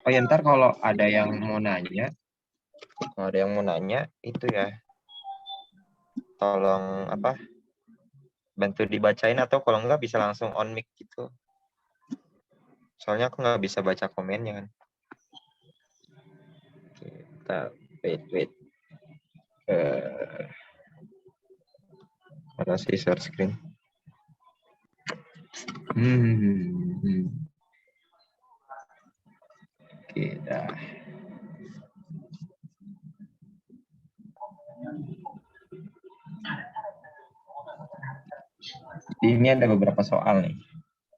Oh ya, ntar kalau ada yang mau nanya, itu ya, tolong bantu dibacain, atau kalau enggak bisa langsung on mic gitu. Soalnya aku nggak bisa baca komennya kan. Kita wait. Mana sih share screen? Oke, dah. Ini ada beberapa soal nih.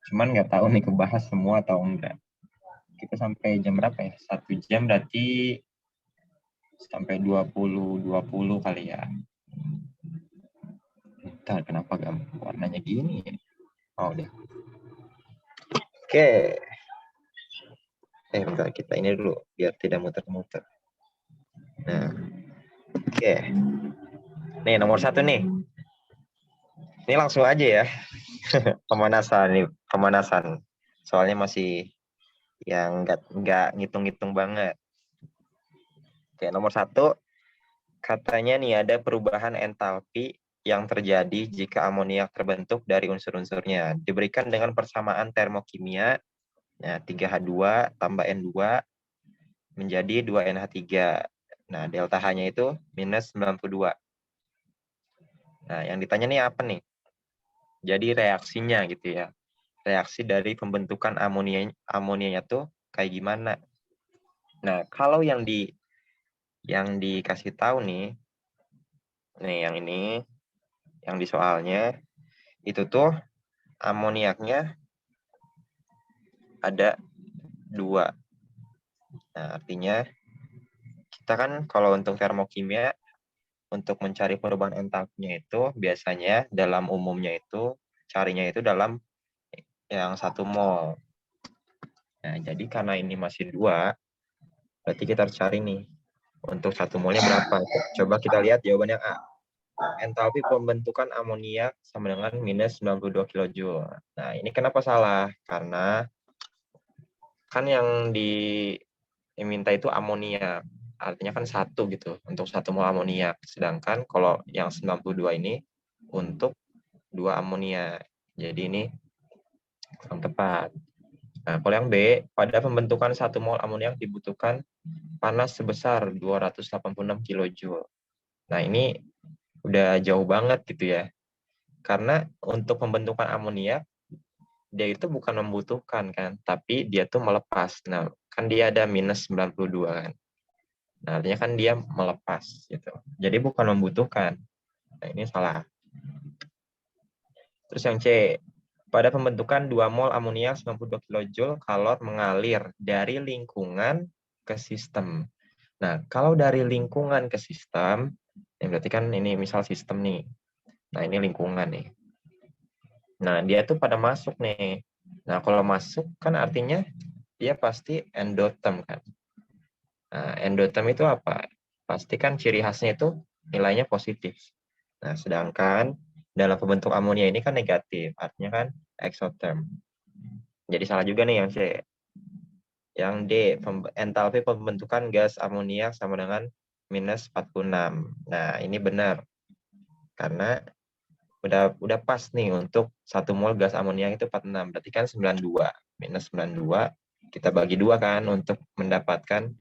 Cuman nggak tahu nih kebahas semua atau enggak. Kita sampai jam berapa ya? 1 jam berarti sampai 20 kali ya. Entar kenapa warnanya gini? Oh, udah. Oke. Bentar, kita ini dulu biar tidak muter-muter. Nah, oke. Nih nomor 1 nih. Ini langsung aja ya. Pemanasan. Soalnya masih yang nggak ngitung-ngitung banget. Oke, nomor 1, katanya nih ada perubahan entalpi yang terjadi jika amoniak terbentuk dari unsur-unsurnya. Diberikan dengan persamaan termokimia, 3H2 tambah N2 menjadi 2NH3. Nah, delta H-nya itu minus 92. Nah, yang ditanya nih apa nih? Jadi reaksinya gitu ya. Reaksi dari pembentukan amonianya tuh kayak gimana? Nah, kalau yang dikasih tahu nih yang ini, yang di soalnya, itu tuh amoniaknya ada 2. Nah, artinya kita kan kalau untuk termokimia, untuk mencari perubahan entalpinya itu biasanya dalam umumnya itu carinya itu dalam yang 1 mol. Nah, jadi karena ini masih 2, berarti kita harus cari nih untuk 1 molnya berapa. Coba kita lihat jawabannya A. Entalpi pembentukan amoniak sama dengan minus 92 kJ. Nah, ini kenapa salah? Karena kan yang diminta itu amoniak. Artinya kan 1 gitu, untuk 1 mol amoniak. Sedangkan kalau yang 92 ini untuk 2 amoniak. Jadi ini kurang tepat. Nah, kalau yang B, pada pembentukan 1 mol amoniak dibutuhkan panas sebesar 286 kJ. Nah, ini udah jauh banget gitu ya. Karena untuk pembentukan amoniak, dia itu bukan membutuhkan kan, tapi dia tuh melepas. Nah, kan dia ada minus 92 kan. Nah, artinya kan dia melepas gitu. Jadi bukan membutuhkan. Nah, ini salah. Terus yang C, pada pembentukan 2 mol amoniak 92 kJ kalor mengalir dari lingkungan ke sistem. Nah, kalau dari lingkungan ke sistem, berarti kan ini misal sistem nih. Nah, ini lingkungan nih. Nah, dia tuh pada masuk nih. Nah, kalau masuk kan artinya dia pasti endoterm kan. Nah, endoterm itu apa? Pasti kan ciri khasnya itu nilainya positif. Nah, sedangkan dalam pembentuk amonia ini kan negatif, artinya kan exotherm. Jadi salah juga nih yang C. Yang D, entalpi pembentukan gas amonia sama dengan minus 46. Nah, ini benar. Karena udah pas nih untuk 1 mol gas amonia itu 46. Berarti kan 92. Minus 92, kita bagi 2 kan untuk mendapatkan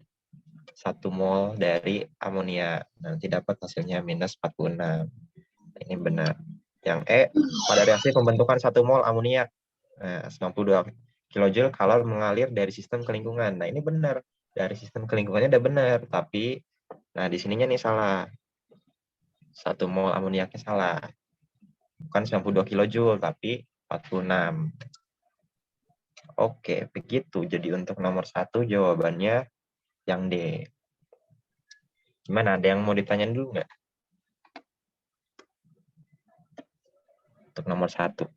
1 mol dari amonia. Nanti dapat hasilnya minus 46. Ini benar. Yang E, pada reaksi pembentukan 1 mol amoniak, 92 kJ kalor mengalir dari sistem ke lingkungan. Nah, ini benar. Dari sistem ke lingkungannya udah benar. Tapi, nah di sininya nih salah. 1 mol amoniaknya salah. Bukan 92 kJ, tapi 46. Oke, begitu. Jadi untuk nomor 1 jawabannya yang D. Gimana? Ada yang mau ditanyain dulu nggak? Untuk nomor 1.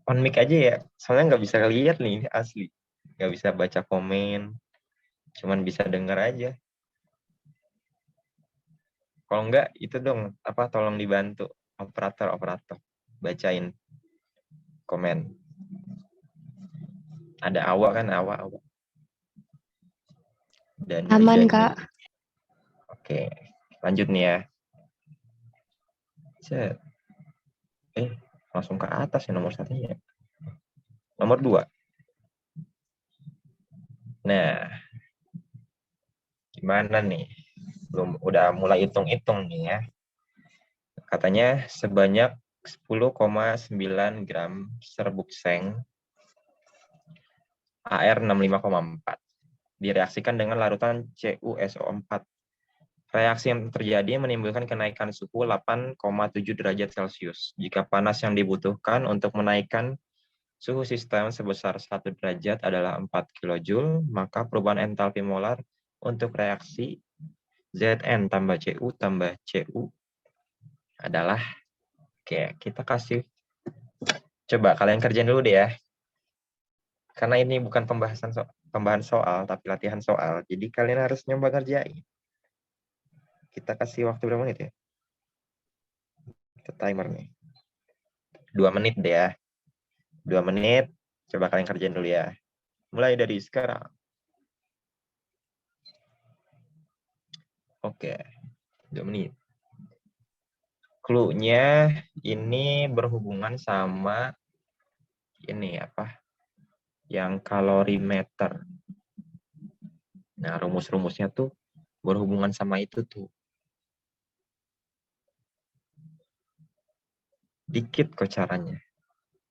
On mic aja ya. Soalnya nggak bisa lihat nih, ini asli. Nggak bisa baca komen. Cuman bisa denger aja. Kalau nggak, itu dong, tolong dibantu. Operator. Bacain komen. Ada awak kan, awak. Dan Aman, Ridani. Kak. Oke, lanjut nih ya. Set. Langsung ke atas ya nomor satunya. Nomor 2. Nah, gimana nih? Udah mulai hitung-hitung nih ya. Katanya sebanyak 10,9 gram serbuk seng AR65,4 direaksikan dengan larutan CuSO4. Reaksi yang terjadi menimbulkan kenaikan suhu 8,7 derajat Celcius. Jika panas yang dibutuhkan untuk menaikkan suhu sistem sebesar 1 derajat adalah 4 kJ, maka perubahan entalpi molar untuk reaksi Zn tambah Cu tambah Cu adalah, oke, kita kasih, coba kalian kerjain dulu deh ya. Karena ini bukan pembahasan soal, tapi latihan soal. Jadi kalian harus nyoba ngerjain. Kita kasih waktu berapa menit ya? Kita timer nih. 2 menit deh ya. 2 menit. Coba kalian kerjain dulu ya. Mulai dari sekarang. Oke. 2 menit. Clue-nya ini berhubungan sama ini apa? Yang kalorimeter. Nah, rumus-rumusnya tuh berhubungan sama itu tuh. Dikit kok caranya.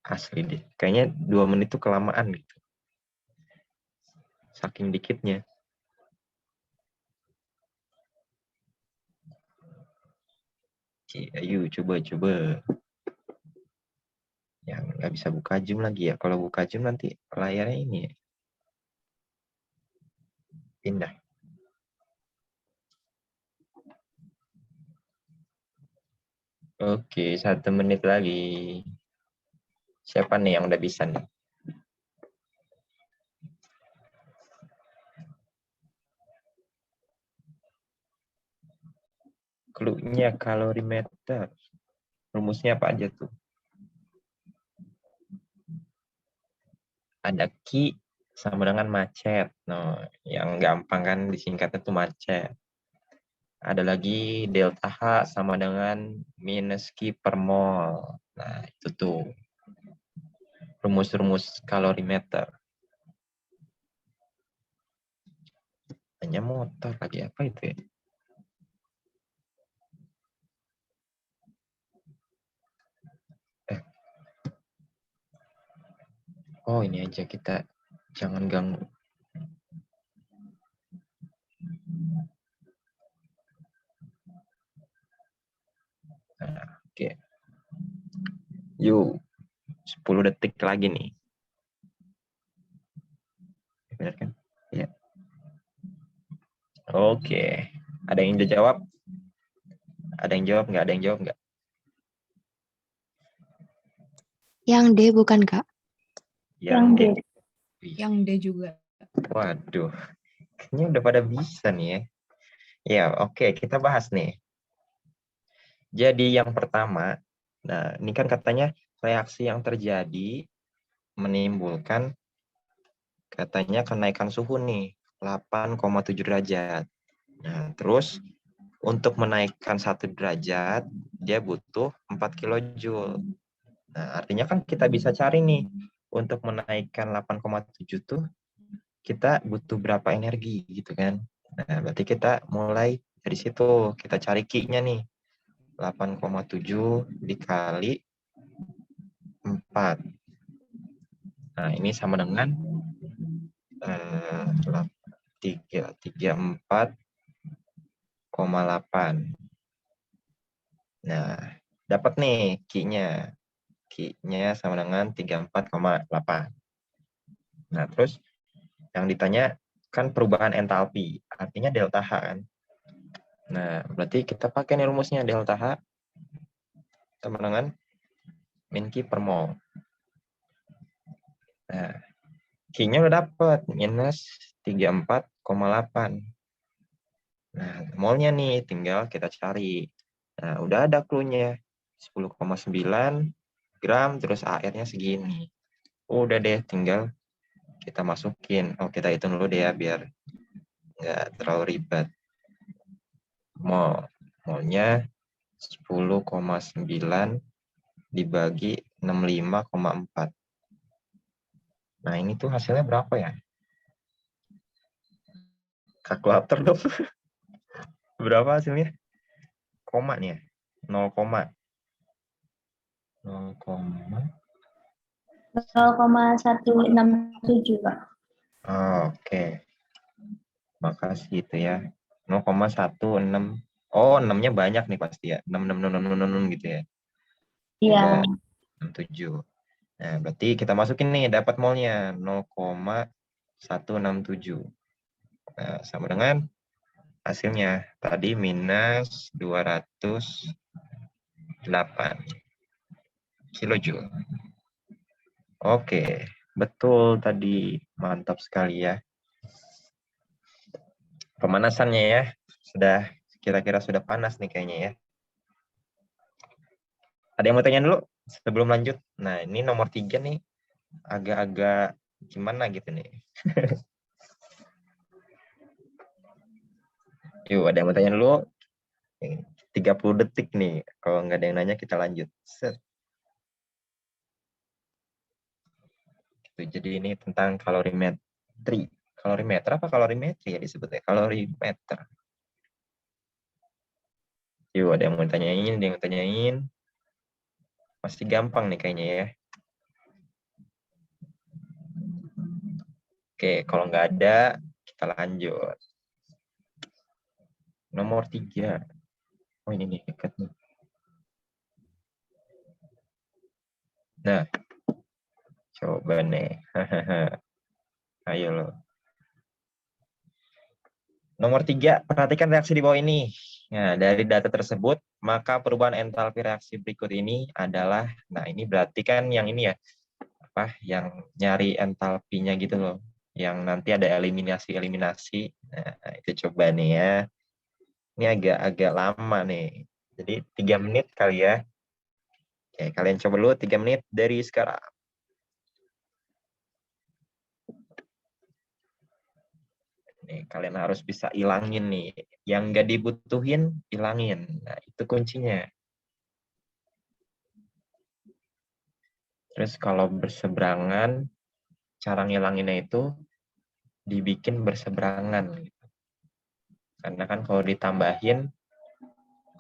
Asli deh. Kayaknya 2 menit tuh kelamaan gitu. Saking dikitnya. Ayo coba. Yang nggak bisa buka Zoom lagi ya. Kalau buka Zoom nanti layarnya ini ya. Pindah. Oke, 1 menit lagi. Siapa nih yang udah bisa nih? Clue-nya kalorimeter. Rumusnya apa aja tuh? Ada Ki sama dengan macet. No, yang gampang kan disingkatnya tuh macet. Ada lagi delta H sama dengan minus Ki per mol. Nah, itu tuh rumus-rumus kalorimeter. Hanya motor lagi apa itu ya? Oh, ini aja, kita jangan ganggu. Nah, oke. Yuk, 10 detik lagi nih. Benar kan? Ya. Oke. Ada yang udah jawab? Ada yang jawab nggak? Ada yang jawab nggak? Yang D bukan, Kak? Yang D. Yang D juga. Waduh. Kayaknya udah pada bisa nih ya. Ya, oke. Kita bahas nih. Jadi yang pertama, nah ini kan katanya reaksi yang terjadi menimbulkan katanya kenaikan suhu nih, 8,7 derajat. Nah, terus untuk menaikkan 1 derajat, dia butuh 4 kilojoule. Nah, artinya kan kita bisa cari nih, untuk menaikkan 8,7 tuh, kita butuh berapa energi gitu kan. Nah, berarti kita mulai dari situ, kita cari Q-nya nih. 8,7 dikali 4. Nah, ini sama dengan 34,8. Nah, dapat nih Q-nya. Q-nya sama dengan 34,8. Nah, terus yang ditanya kan perubahan entalpi, artinya delta H kan. Nah, berarti kita pakai nih rumusnya, delta H sama dengan min Q per mol. Nah, Q-nya udah dapat, minus 34,8. Nah, molnya nih tinggal kita cari. Nah, udah ada clue-nya. 10,9 gram, terus AR-nya segini. Udah deh, tinggal kita masukin. Oh, kita hitung dulu deh ya, biar nggak terlalu ribet. Molnya 10,9 dibagi 65,4. Nah, ini tuh hasilnya berapa ya? Kalkulator dong. Berapa hasilnya? Koma nih ya? 0, 0,167, Pak. Oke. Makasih itu ya. 0,16. Oh, 6-nya banyak nih pasti ya. 6, 6, 6, 6, 6, 6 gitu ya. Iya. 67. Nah, berarti kita masukin nih dapat molnya 0,167. Nah, sama dengan hasilnya tadi minus 208 kilojoule. Oke, betul tadi. Mantap sekali ya. Pemanasannya ya, sudah kira-kira sudah panas nih kayaknya ya. Ada yang mau tanya dulu sebelum lanjut? Nah, ini nomor 3 nih, agak-agak gimana gitu nih. Yuk, ada yang mau tanya dulu? 30 detik nih, kalau nggak ada yang nanya kita lanjut. Set. Jadi ini tentang kalorimetri. Kalorimeter apa kalorimetri ya disebutnya? Kalorimeter. Yuk, ada yang mau tanyain, ada yang mau tanyain. Masih gampang nih kayaknya ya. Oke, kalau nggak ada, kita lanjut. Nomor 3. Oh, ini nih, dekat nih. Nah, coba nih. Ayo loh. Nomor 3, perhatikan reaksi di bawah ini. Nah, dari data tersebut, maka perubahan entalpi reaksi berikut ini adalah, nah ini berarti kan yang ini ya, apa, yang nyari entalpinya gitu loh. Yang nanti ada eliminasi-eliminasi. Nah, itu coba nih ya. Ini agak-agak lama nih. Jadi 3 menit kali ya. Oke, kalian coba dulu 3 menit dari sekarang. Nih, kalian harus bisa ilangin nih. Yang nggak dibutuhin, ilangin. Nah, itu kuncinya. Terus kalau berseberangan, cara ngilanginnya itu dibikin berseberangan. Karena kan kalau ditambahin,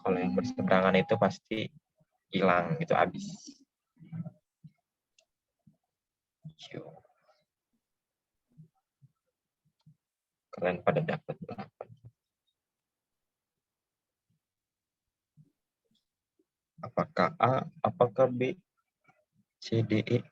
kalau yang berseberangan itu pasti hilang gitu, habis. Kalian pada dapat 8. Apakah A, apakah B, C, D, E?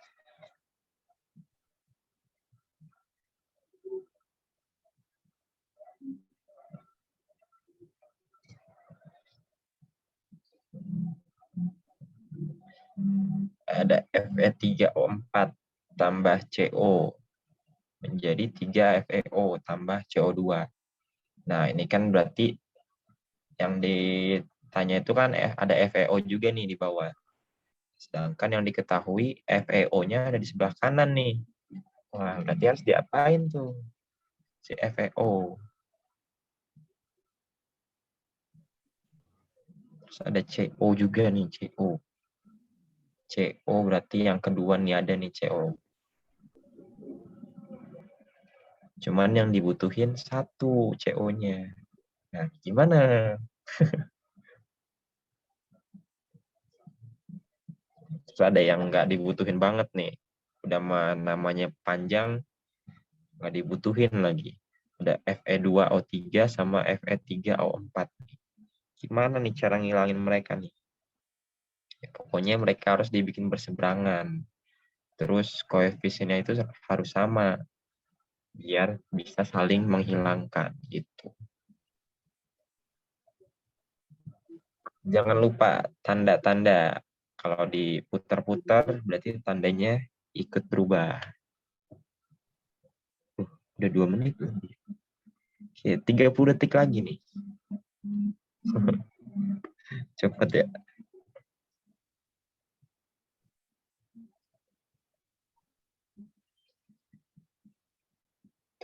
Ada Fe3O4 tambah CO menjadi 3 FeO tambah CO2. Nah, ini kan berarti yang ditanya itu kan ada FeO juga nih di bawah. Sedangkan yang diketahui FeO-nya ada di sebelah kanan nih. Wah, berarti harus diapain tuh si FeO? Terus ada CO juga nih, CO. CO berarti yang kedua nih ada nih CO. Cuman yang dibutuhin 1 CO-nya. Nah, gimana? Terus ada yang nggak dibutuhin banget nih. Udah namanya panjang, nggak dibutuhin lagi. Ada Fe2O3 sama Fe3O4. Gimana nih cara ngilangin mereka nih? Ya, pokoknya mereka harus dibikin berseberangan. Terus koefisiennya itu harus sama. Biar bisa saling menghilangkan gitu. Jangan lupa tanda-tanda. Kalau diputar-putar berarti tandanya ikut berubah. Udah 2 menit. Oke, 30 detik lagi nih. Cepet ya.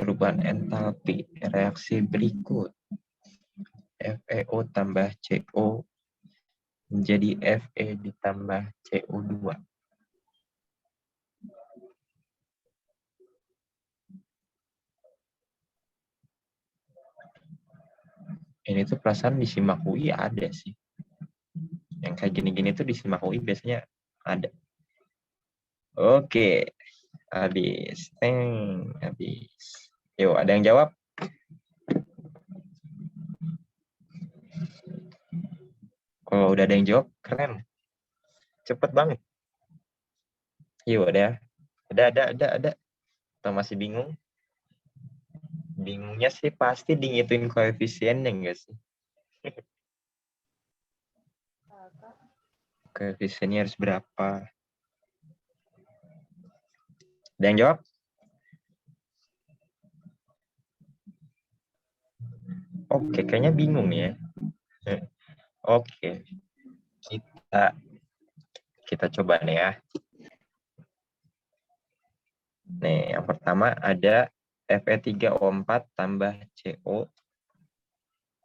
perubahan entalpi reaksi berikut. FeO tambah CO menjadi Fe ditambah CO2. Ini tuh perasaan di SIMAK UI ada sih. Yang kayak gini-gini tuh di SIMAK UI biasanya ada. Oke, habis. Habis. Yuk, ada yang jawab? Kalau udah ada yang jawab, keren. Cepet banget. Yuk, ada. Ada. Atau masih bingung? Bingungnya sih pasti ngitungin koefisiennya enggak sih? Koefisiennya harus berapa? Ada yang jawab? Oke, kayaknya bingung ya. Oke, kita coba nih ya. Nih, yang pertama ada Fe3O4 tambah CO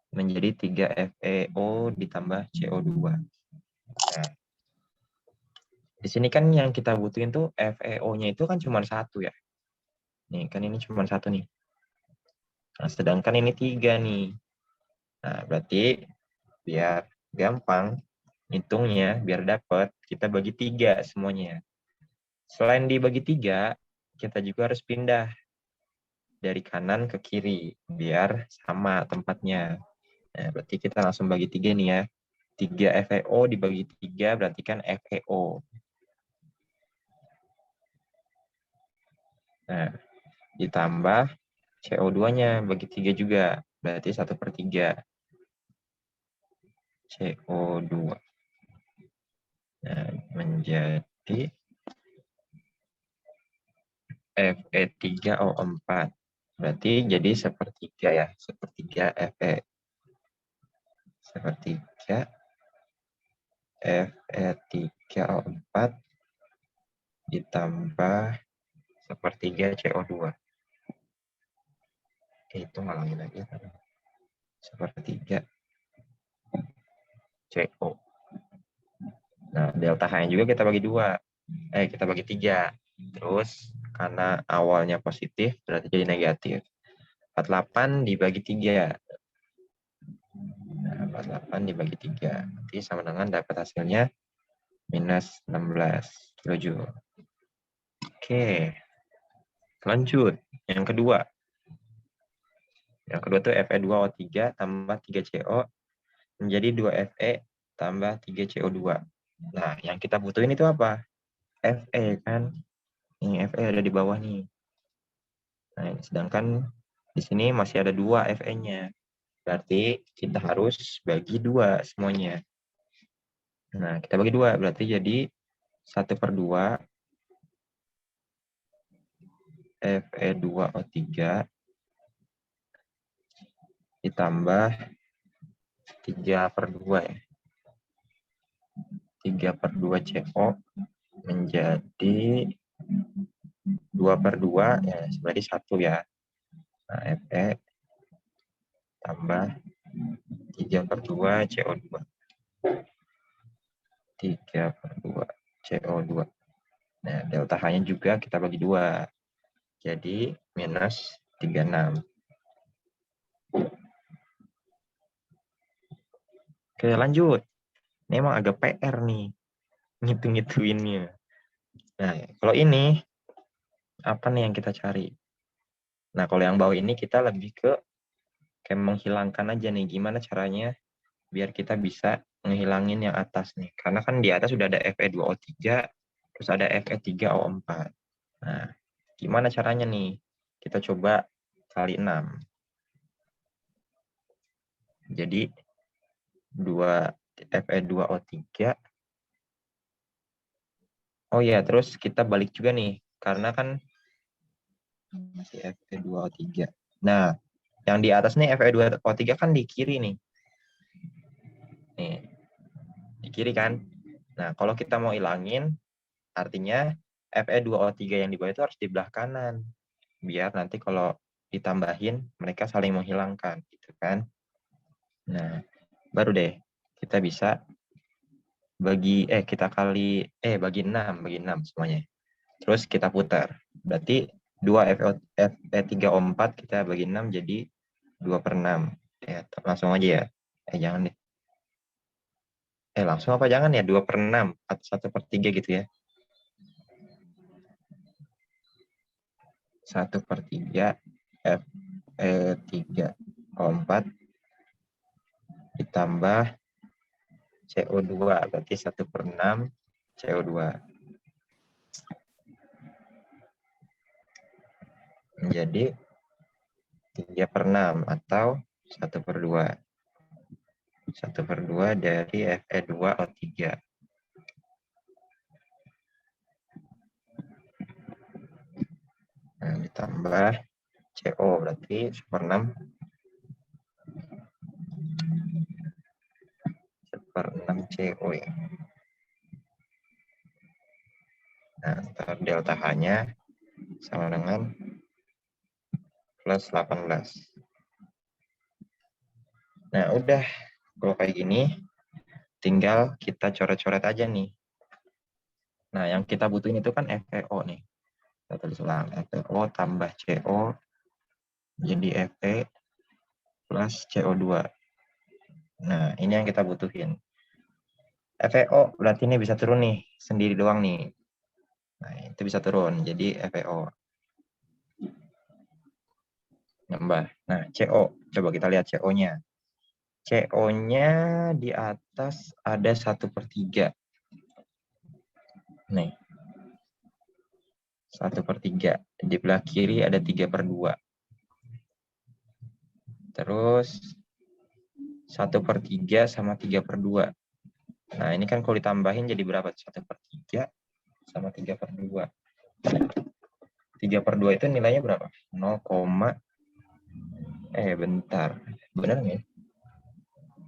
menjadi 3FeO ditambah CO2. Nah, di sini kan yang kita butuhin tuh FeO-nya itu kan cuma satu ya. Nih, kan ini cuma satu nih. Nah, sedangkan ini 3 nih. Nah, berarti biar gampang hitungnya, biar dapat, kita bagi 3 semuanya. Selain dibagi 3, kita juga harus pindah dari kanan ke kiri, biar sama tempatnya. Nah, berarti kita langsung bagi 3 nih ya. 3 FeO dibagi 3 berarti kan FeO. Nah, ditambah CO2-nya bagi 3 juga. Berarti 1/3 CO2. Nah, menjadi Fe3O4. Berarti jadi 1/3 ya. 1/3 Fe. 1/3 Fe3O4 ditambah 1/3 CO2. Itu ngalamin lagi. 1/3 CO. Nah, delta H-nya juga kita bagi 2. Kita bagi 3. Terus, karena awalnya positif, berarti jadi negatif. 48 dibagi 3. Nah, 48 dibagi 3. Nanti sama dengan dapat hasilnya minus 16 kilojoule. Oke. Lanjut. Yang kedua. Yang kedua tuh Fe2O3 tambah 3CO menjadi 2Fe tambah 3CO2. Nah, yang kita butuhin itu apa? Fe kan. Ini Fe ada di bawah nih. Nah, sedangkan di sini masih ada 2 Fe-nya. Berarti kita harus bagi 2 semuanya. Nah, kita bagi 2. Berarti jadi 1/2 Fe2O3 ditambah 3/2 ya. 3/2 CO menjadi 2/2 ya, berarti 1 ya. Nah, Fe tambah 3/2 CO2. 3/2 CO2. Nah, delta H-nya juga kita bagi 2. Jadi minus 36. Oke, lanjut. Ini emang agak PR nih. Ngitung-ngituinnya. Nah, kalau ini, apa nih yang kita cari? Nah, kalau yang bawah ini kita lebih ke kayak menghilangkan aja nih. Gimana caranya biar kita bisa menghilangin yang atas nih. Karena kan di atas sudah ada Fe2O3, terus ada Fe3O4. Nah, gimana caranya nih? Kita coba kali 6. Jadi, 2 Fe2O3. Oh ya, terus kita balik juga nih. Karena kan masih Fe2O3. Nah, yang di atas nih Fe2O3 kan di kiri nih. Nih, di kiri kan. Nah, kalau kita mau ilangin, artinya Fe2O3 yang di bawah itu harus di belah kanan. Biar nanti kalau ditambahin, mereka saling menghilangkan, gitu kan. Nah, baru deh kita bisa bagi 6 semuanya. Terus kita putar. Berarti 2 Fe3O4 kita bagi 6 jadi 2/6. Ya, langsung aja ya. Jangan deh. Langsung apa jangan ya? 2/6 atau 1/3 gitu ya. 1/3 Fe3O4 ditambah CO2 berarti 1/6 CO2 menjadi 3/6 atau 1/2. 1/2 dari Fe2O3. Nah, ditambah CO berarti 1/6 CO ya. Nah, ntar delta H-nya sama dengan plus 18. Nah, udah. Kalau kayak gini, tinggal kita coret-coret aja nih. Nah, yang kita butuhin itu kan FeO nih. Kita tulis ulang. FeO tambah CO jadi Fe plus CO2. Nah, ini yang kita butuhin. FeO berarti ini bisa turun nih, sendiri doang nih. Nah, itu bisa turun, jadi FeO. Nambah. Nah, CO. Coba kita lihat CO-nya. CO-nya di atas ada 1/3. Nih. 1/3. Di belah kiri ada 3/2. Terus 1/3 sama 3/2. Nah, ini kan kalau ditambahin jadi berapa? 1/3 sama 3/2. 3/2 itu nilainya berapa? 0, bentar. Benar nggak ya?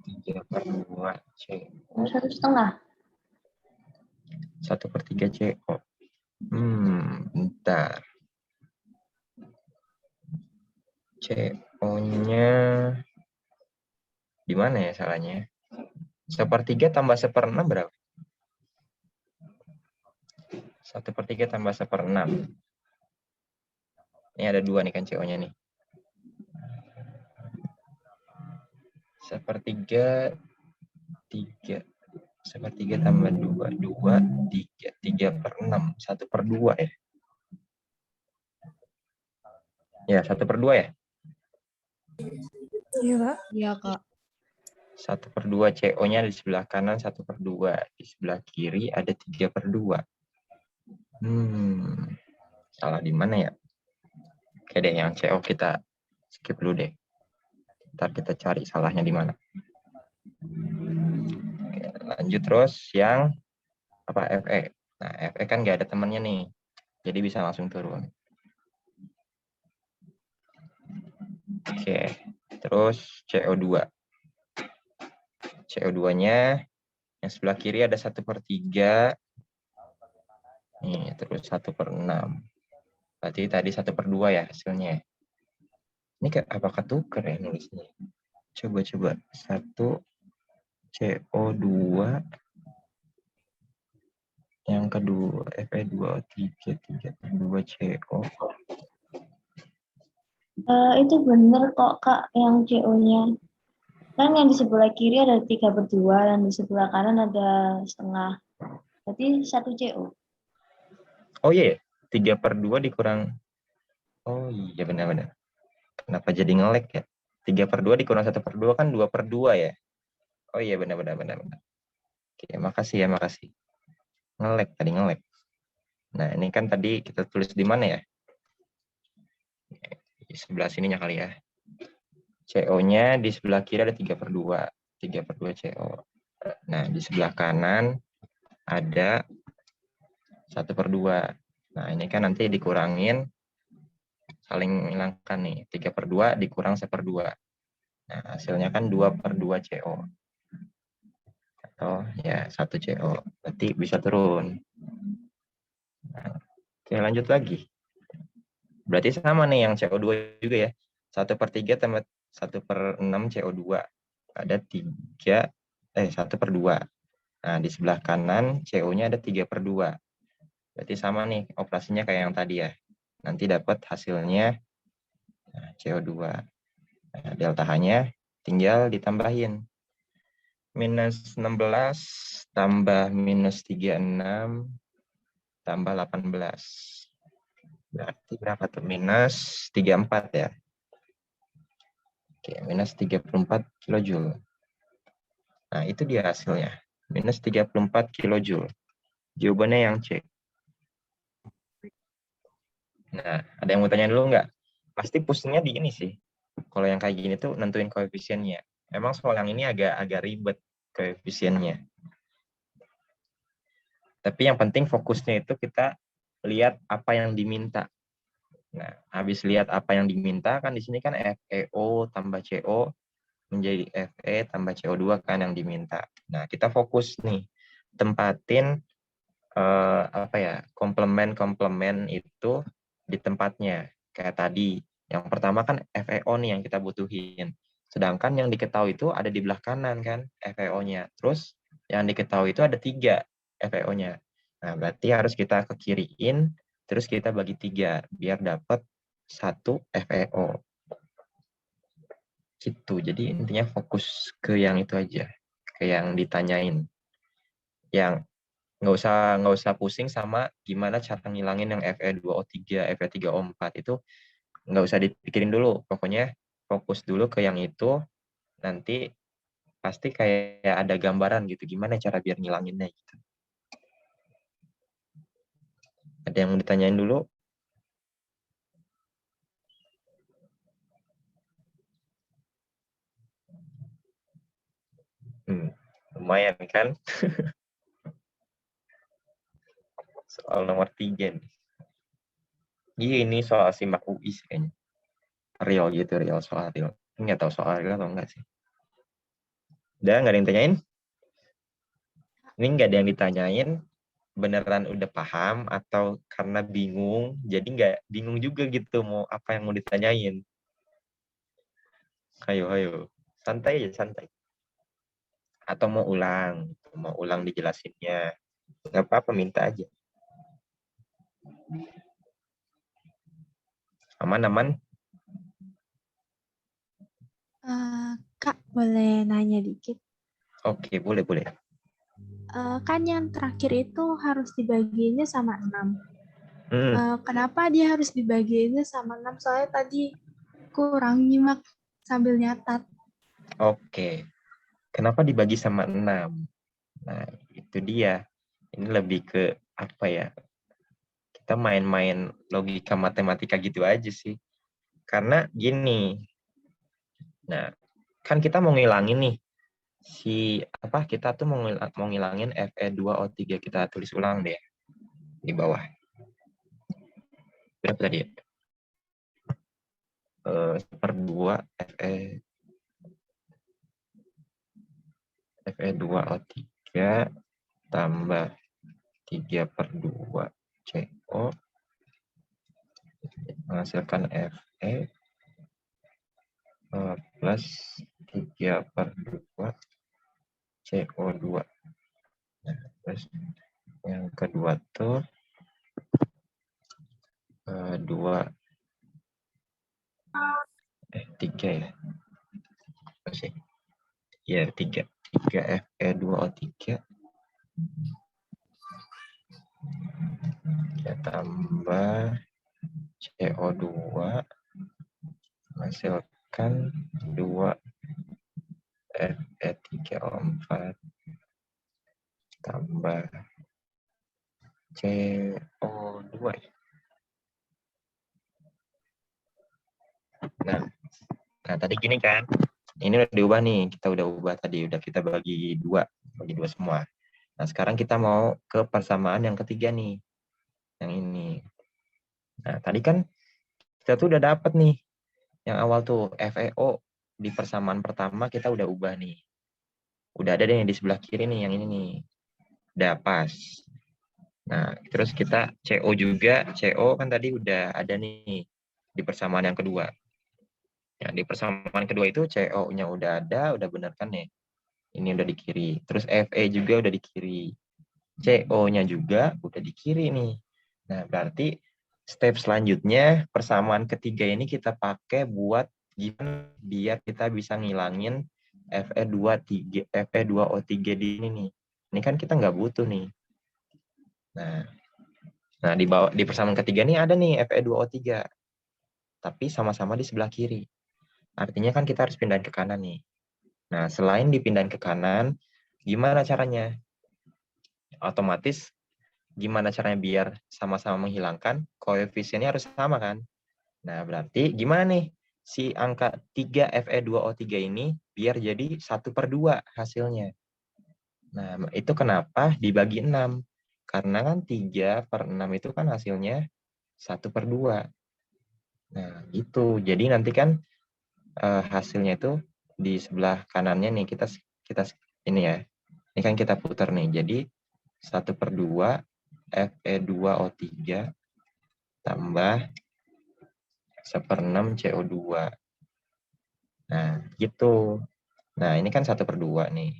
3/2 C. 1,5. 1/3 CO. Bentar. CO-nya di mana ya salahnya? 1/3 tambah 1/6 berapa? 1/3 tambah 1/6. Ini ada 2 nih kan CO-nya nih. 1/3 3. 1/3 tambah 2. 2, 3. 3/6. 1/2 ya. Ya, 1/2 ya. Iya, Kak. Iya, Kak. 1/2 CO-nya di sebelah kanan 1/2. Di sebelah kiri ada 3/2. Salah di mana ya? Oke deh, yang CO kita skip dulu deh. Ntar kita cari salahnya di mana. Oke, lanjut terus yang Fe. Nah, Fe kan nggak ada temannya nih. Jadi bisa langsung turun. Oke, terus CO2. CO2-nya yang sebelah kiri ada 1/3. Nih, terus 1/6. Berarti tadi 1/2 ya hasilnya. Ini apakah tuker ya nulisnya? Coba. 1 CO2. Yang kedua Fe2O3. 3/2 CO. Itu bener kok, Kak, yang CO-nya. Kan yang di sebelah kiri ada 3/2 dan di sebelah kanan ada setengah. Berarti 1 CO. Oh iya, 3/2 dikurang. Oh iya benar-benar. Kenapa jadi nge-lag ya? 3/2 dikurang 1/2 kan 2/2 ya? Oh iya benar. Oke, makasih. Nge-lag tadi. Nah, ini kan tadi kita tulis di mana ya? Di sebelah sininya kali ya. CO-nya di sebelah kiri ada 3/2. 3/2 CO. Nah, di sebelah kanan ada 1/2. Nah, ini kan nanti dikurangin, saling hilangkan nih. 3/2 dikurang 1/2. Nah, hasilnya kan 2/2 CO. Atau ya 1 CO. Berarti bisa turun. Nah, oke, lanjut lagi. Berarti sama nih yang CO2 juga ya. 1/3 tambah 1/6 CO2. Ada 1/2. Nah, di sebelah kanan CO-nya ada 3/2. Berarti sama nih operasinya kayak yang tadi ya. Nanti dapat hasilnya CO2. Nah, delta H-nya tinggal ditambahin. Minus 16 tambah minus 36 tambah 18. Berarti berapa tuh? Minus 34 ya. Oke, minus 34 kilojoule. Nah, itu dia hasilnya. Minus 34 kilojoule. Jawabannya yang C. Nah, ada yang mau tanya dulu nggak? Pasti pusingnya di ini sih. Kalau yang kayak gini tuh nentuin koefisiennya. Emang soal yang ini agak ribet koefisiennya. Tapi yang penting fokusnya itu kita lihat apa yang diminta. Nah, habis lihat apa yang diminta kan di sini kan FeO tambah CO menjadi Fe tambah CO2 kan yang diminta. Nah, kita fokus nih tempatin komplement itu di tempatnya. Kayak tadi, yang pertama kan FeO nih yang kita butuhin. Sedangkan yang diketahui itu ada di belah kanan kan, FeO-nya. Terus yang diketahui itu ada 3 FeO-nya. Nah, berarti harus kita ke kiriin, terus kita bagi 3 biar dapat 1 FeO. Gitu. Jadi intinya fokus ke yang itu aja, ke yang ditanyain. Yang nggak usah pusing sama gimana cara ngilangin yang Fe2O3, Fe3O4 itu nggak usah dipikirin dulu. Pokoknya fokus dulu ke yang itu, nanti pasti kayak ada gambaran gitu gimana cara biar ngilanginnya gitu. Ada yang mau ditanyain dulu? Lumayan kan? Soal nomor 3 nih. Ini soal simak UI sih kayaknya. Real gitu, real soal real. Nggak tahu soal real atau enggak sih. Udah nggak ada yang tanyain? Ini nggak ada yang ditanyain, beneran udah paham atau karena bingung, jadi nggak bingung juga gitu mau apa yang mau ditanyain. Ayo. Santai aja, santai. Atau mau ulang dijelasinnya. Nggak apa-apa, minta aja. Aman? Kak, boleh nanya dikit? Oke, boleh. Kan yang terakhir itu harus dibagiinnya sama 6. Kenapa dia harus dibagiinnya sama 6? Soalnya tadi kurang nyimak sambil nyatat. Oke. Kenapa dibagi sama 6? Nah, itu dia. Ini lebih ke apa ya? Kita main-main logika matematika gitu aja sih. Karena gini. Nah, kan kita mau ngilangin nih kita tuh mau ngilangin Fe2O3. Kita tulis ulang deh di bawah. Berapa tadi ya? 1/2 Fe2O3 tambah 3/2 CO menghasilkan Fe plus 3/2 CO2. Nah, terus yang kedua tuh 3 ya. Masih. Ya, 3 Fe2O3 kita tambah CO2 menghasilkan 2 Fe3O4 tambah CO2. Nah tadi gini kan, ini udah diubah nih, kita udah ubah tadi, udah kita bagi dua semua. Nah sekarang kita mau ke persamaan yang ketiga nih, yang ini. Nah tadi kan kita tuh udah dapet nih, yang awal tuh FeO di persamaan pertama kita udah ubah nih. Udah ada deh yang di sebelah kiri nih, yang ini nih. Udah pas. Nah, terus kita CO juga, CO kan tadi udah ada nih. di persamaan yang kedua. Ya, di persamaan kedua itu CO-nya udah ada, udah bener kan ya? Ini udah di kiri. Terus Fe juga udah di kiri. CO-nya juga udah di kiri nih. Nah, berarti step selanjutnya persamaan ketiga ini kita pakai buat gimana biar kita bisa ngilangin Fe2O3 di ini nih. Ini kan kita nggak butuh nih. Nah, di persamaan ketiga nih ada nih Fe2O3. Tapi sama-sama di sebelah kiri. Artinya kan kita harus pindahin ke kanan nih. Nah, selain dipindahin ke kanan, gimana caranya? Otomatis gimana caranya biar sama-sama menghilangkan? Koefisiennya harus sama kan? Nah, berarti gimana nih? Si angka 3 Fe2O3 ini biar jadi 1/2 hasilnya. Nah, itu kenapa dibagi 6? Karena kan 3/6 itu kan hasilnya 1/2. Nah, gitu. Jadi nanti kan hasilnya itu di sebelah kanannya nih kita ini ya. Ini kan kita putar nih. Jadi 1/2 Fe2O3 tambah 1/6 CO2. Nah, gitu. Nah, ini kan 1/2 nih.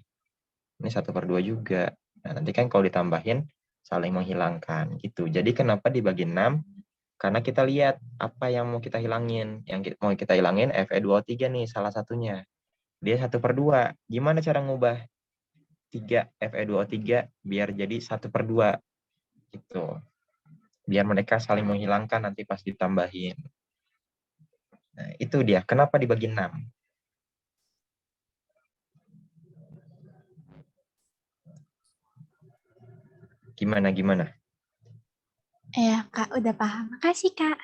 Ini 1/2 juga. Nah, nanti kan kalau ditambahin saling menghilangkan gitu. Jadi kenapa dibagi 6? Karena kita lihat apa yang mau kita hilangin. Yang mau kita hilangin Fe2O3 nih salah satunya. Dia 1/2. Gimana cara ngubah 3 Fe2O3 biar jadi 1/2 gitu. Biar mereka saling menghilangkan nanti pas ditambahin. Nah, itu dia. Kenapa dibagi 6? Gimana? Ya, Kak, udah paham. Makasih, Kak.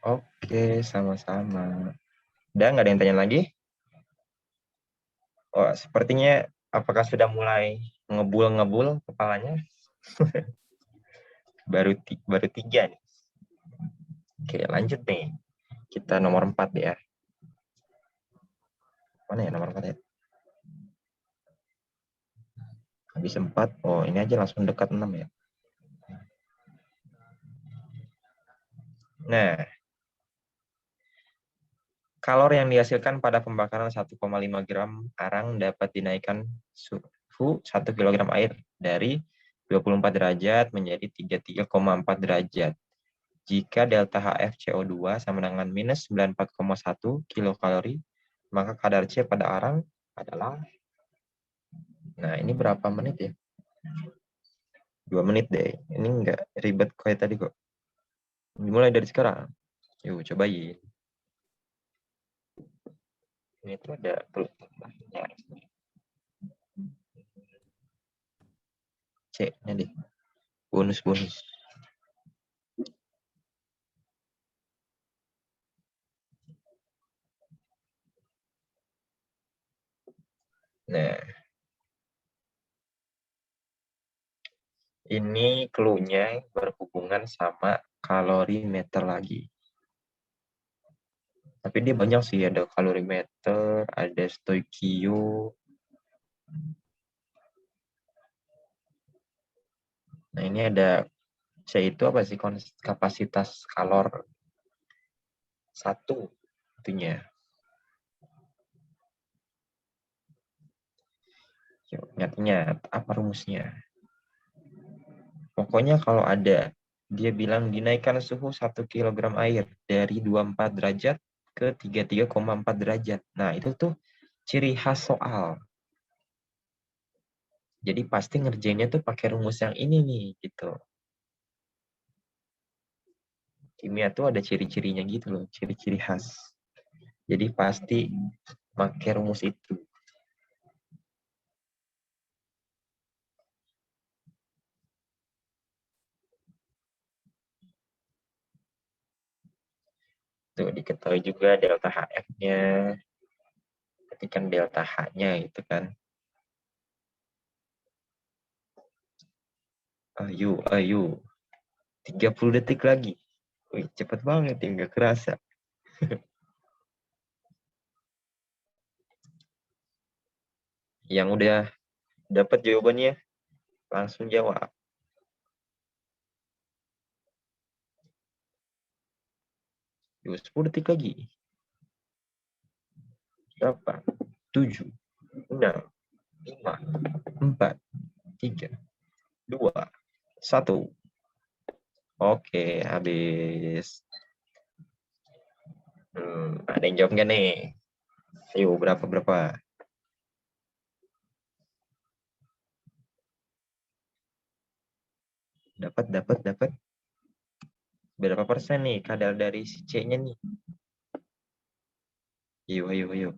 Oke, sama-sama. Udah nggak ada yang tanya lagi? Oh, sepertinya apakah sudah mulai ngebul kepalanya? baru 3 nih. Oke, lanjut nih. Kita nomor 4 ya. Mana ya nomor 4 ya? Habis 4. Oh, ini aja langsung dekat 6 ya. Nah, kalori yang dihasilkan pada pembakaran 1,5 gram arang dapat dinaikkan suhu 1 kg air dari 24 derajat menjadi 33,4 derajat. Jika delta HFCO2 sama dengan minus 94,1 kilokalori, maka kadar C pada arang adalah... Nah, ini berapa menit ya? 2 menit deh. Ini enggak ribet kayak tadi kok. Dimulai dari sekarang. Yuk, cobain. Ini tuh ada tambahnya. C-nya deh. Bonus. Nah, ini clue-nya berhubungan sama kalorimeter lagi. Tapi dia banyak sih, ada kalorimeter, ada stoikio. Nah, ini ada C itu apa sih? Kapasitas kalor 1 itunya. Yuk, ingat apa rumusnya? Pokoknya kalau ada dia bilang dinaikkan suhu 1 kg air dari 24 derajat ke 33,4 derajat. Nah, itu tuh ciri khas soal. Jadi pasti ngerjainnya tuh pakai rumus yang ini nih, gitu. Kimia tuh ada ciri-cirinya gitu loh, ciri-ciri khas. Jadi pasti pakai rumus itu. Tuh diketahui juga delta HF-nya. Ketikan delta H-nya itu kan. Ayo. 30 detik lagi. Wih, cepet banget ya, nggak kerasa. Yang udah dapat jawabannya, langsung jawab. Tunggu 10 detik lagi. Berapa? 7, 6, 5, 4, 3, 2, 1. Oke, habis. Ada yang jawab nggak nih? Ayo, berapa? Dapat. Berapa persen nih kadar dari si C-nya nih? Ayo.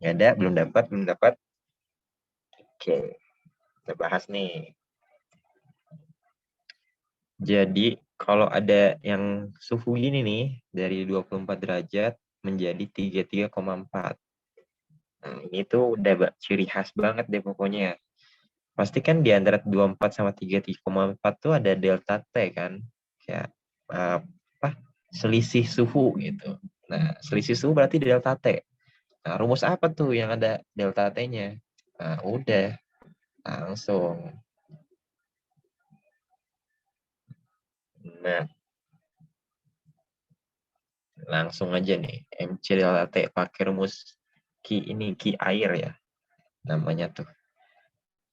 Nggak ada, belum dapat. Oke, kita bahas nih. Jadi, kalau ada yang suhu ini nih, dari 24 derajat menjadi 33,4. Nah, ini tuh udah ciri khas banget deh pokoknya. Pasti kan di antara 24 sama 33,4 tuh ada delta T kan? Kayak selisih suhu gitu. Nah, selisih suhu berarti delta T. Nah, rumus apa tuh yang ada delta T-nya? Nah, udah. Langsung. Nah, langsung aja nih. MC delta T pakai rumus Q air ya. Namanya tuh.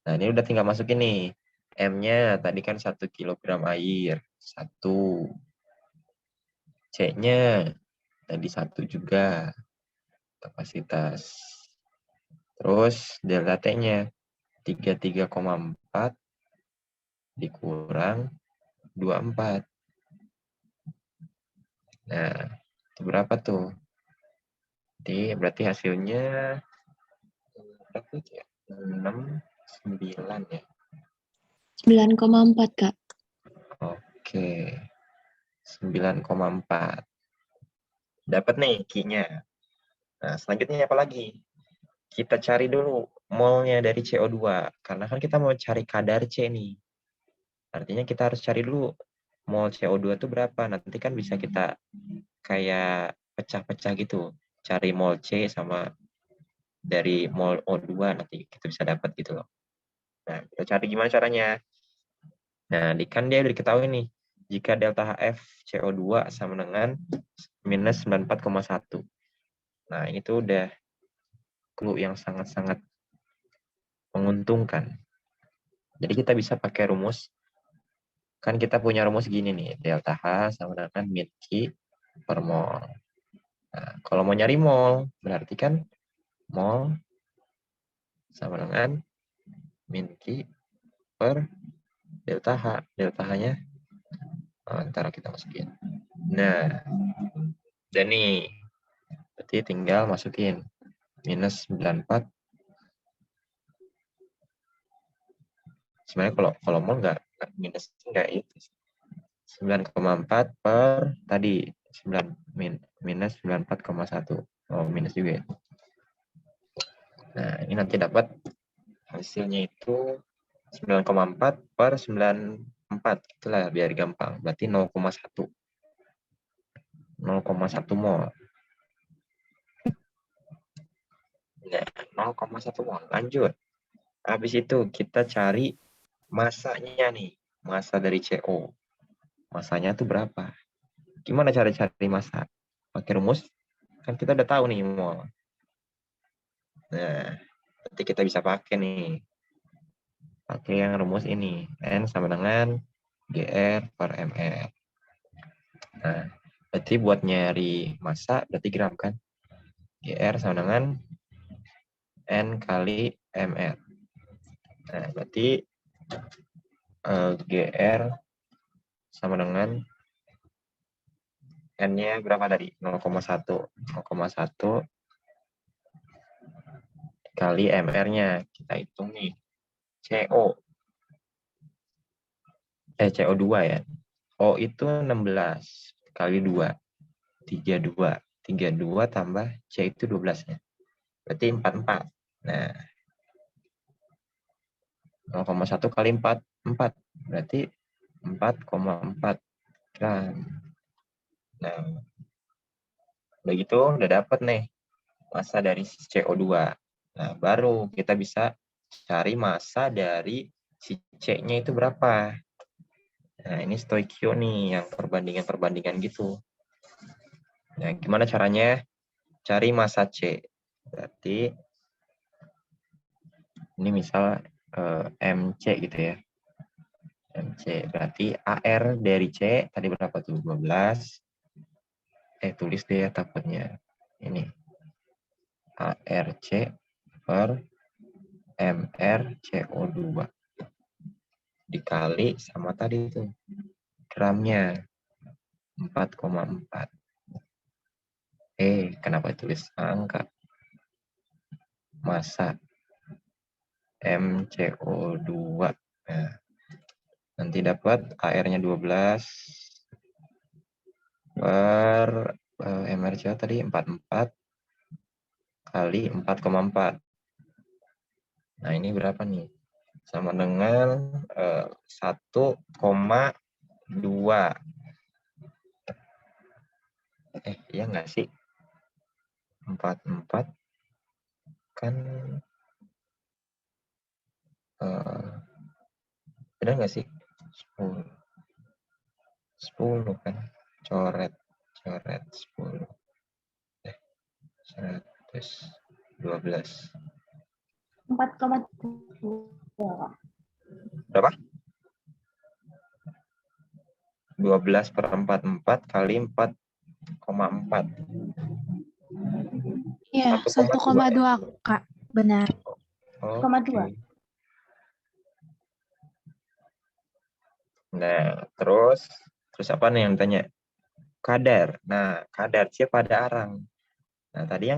Nah, ini udah tinggal masukin nih. M-nya tadi kan 1 kg air. 1. C-nya tadi 1 juga. Kapasitas. Terus delta T-nya 33,4 dikurang 24. Nah, itu berapa tuh? Berarti hasilnya berapa ya? 6, 9 ya. 9,4, Kak. Oke. 9,4. Dapat nih Q-nya. Nah, selanjutnya apa lagi? Kita cari dulu molnya dari CO2. Karena kan kita mau cari kadar C nih. Artinya kita harus cari dulu mol CO2 itu berapa. Nanti kan bisa kita kayak pecah-pecah gitu. Cari mol C sama dari mol O2 nanti kita bisa dapat gitu loh. Nah, kita cari gimana caranya. Nah, kan dia udah diketahui nih. Jika delta HF CO2 sama dengan minus 94,1. Nah, ini tuh udah clue yang sangat-sangat menguntungkan. Jadi kita bisa pakai rumus. Kan kita punya rumus gini nih. Delta H sama dengan min Q per mol. Nah, kalau mau nyari mol, berarti kan mol sama dengan min Q per delta H. Delta H-nya ntar kita masukin. Nah, dan nih, berarti tinggal masukin minus 94. Sebenarnya kalau mol nggak minus nggak itu. 9,4 per tadi 9 minus 94,1. Oh, minus juga ya. Nah, ini nanti dapat hasilnya itu 9,4 per 94. Itulah biar gampang. Berarti 0,1. 0,1 mol. Nah, 0,1 mol. Lanjut. Habis itu kita cari masanya nih. Masa dari CO. Masanya itu berapa? Gimana cara cari massa? Pakai rumus? Kan kita udah tahu nih mol. Nah, nanti kita bisa pakai nih. Pakai yang rumus ini. N sama dengan GR per MR. Nah, berarti buat nyari massa berarti gram kan? GR sama dengan N kali MR. Nah, berarti GR sama dengan N-nya berapa tadi? 0,1. 0,1 kali MR-nya. Kita hitung nih. CO2 ya. O itu 16 kali 2. 32. 32 tambah C itu 12 ya. Berarti 44. Nah, 0,1 kali 4. 4. Berarti 4,4 gram. Nah, udah gitu udah dapat nih massa dari CO2. Nah, baru kita bisa cari massa dari si C-nya itu berapa. Nah, ini stoikio nih, yang perbandingan-perbandingan gitu. Nah, gimana caranya? Cari massa C. Berarti, ini misal MC gitu ya. MC, berarti AR dari C, tadi berapa tuh? 12. Tulis deh ya takutnya. Ini. ARC per MrCO2. Dikali sama tadi itu gramnya 4,4. Kenapa tulis angka? Massa MCO2. Nah, nanti dapat AR-nya 12 per MrCO tadi 44 kali 4,4. Nah, ini berapa nih? Sama dengan 1,2. Iya nggak sih? 44 kan benar nggak sih? 10 kan? Coret 10. 112. 4,2. Berapa? 12 per 44 kali 4,4. Iya, 1,2 Kak. Benar. Oke. Nah, terus apa nih yang tanya? Kadar. Nah, kadar C pada arang. Nah, tadi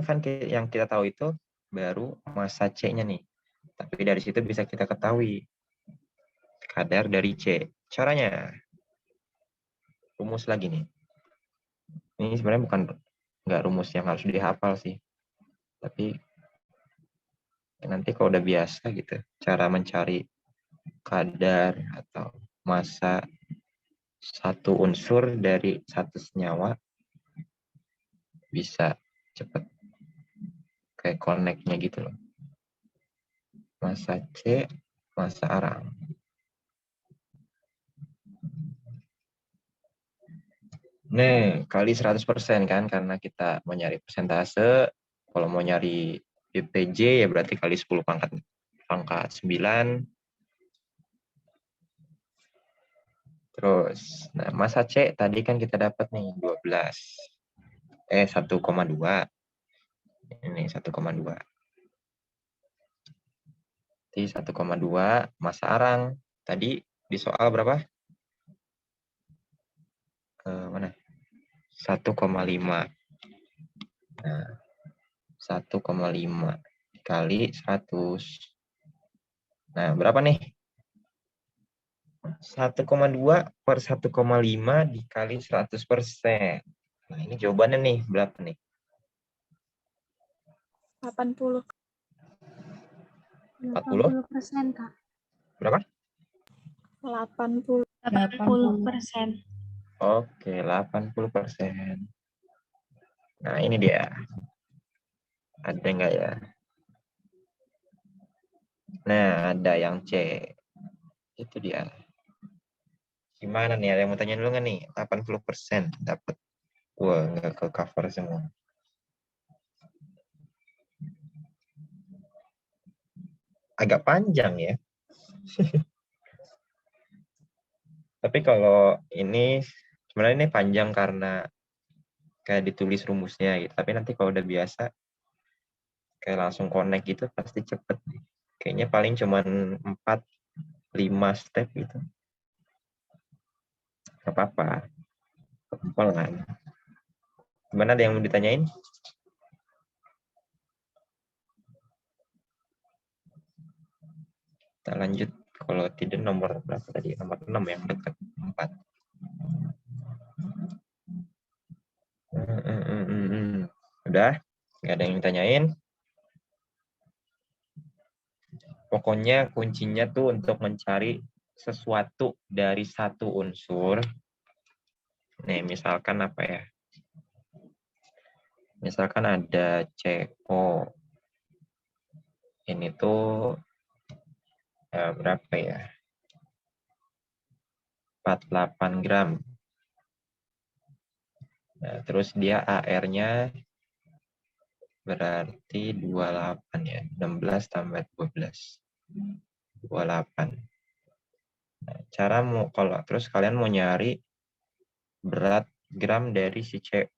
yang kita tahu itu baru massa C-nya nih. Tapi dari situ bisa kita ketahui kadar dari C. Caranya, rumus lagi nih. Ini sebenarnya nggak rumus yang harus dihafal sih. Tapi nanti kalau udah biasa gitu, cara mencari kadar atau massa satu unsur dari satu senyawa bisa cepet kayak connect-nya gitu loh. Massa C, massa arang. Nih, kali 100% kan, karena kita mau nyari persentase. Kalau mau nyari PPJ ya berarti kali 10 pangkat 9. Terus, nah massa C tadi kan kita dapat nih 12. 1,2. Ini 1,2. Jadi 1,2 massa arang. Tadi di soal berapa? Mana? 1,5. Nah, 1,5 kali 100. Nah, berapa nih? 1,2 per 1,5 dikali 100%. Nah, ini jawabannya nih, berapa nih? 80. 40? 80%, Kak. Berapa? 80%. Oke, 80%. Nah, ini dia. Ada nggak ya? Nah, ada yang C. Itu dia. Gimana nih? Ada yang mau tanya dulu nggak nih? 80% dapat. Wah, nggak ke cover semua. Agak panjang ya. Tapi kalau ini sebenarnya ini panjang karena kayak ditulis rumusnya gitu. Tapi nanti kalau udah biasa kayak langsung connect gitu pasti cepet. Kayaknya paling cuman 4-5 step gitu. Gak apa-apa. Kempel kan. Gimana, ada yang mau ditanyain? Kita lanjut. Kalau tidak nomor berapa tadi? Nomor 6 yang dekat 4. Udah? Nggak ada yang ditanyain? Pokoknya kuncinya tuh untuk mencari sesuatu dari satu unsur. Nih, misalkan apa ya? Misalkan ada CO. Ini tuh berapa ya? 48 gram. Nah, terus dia AR-nya berarti 28 ya. 16 tambah 12. 28. Nah, cara mau kalau terus kalian mau nyari berat gram dari si C,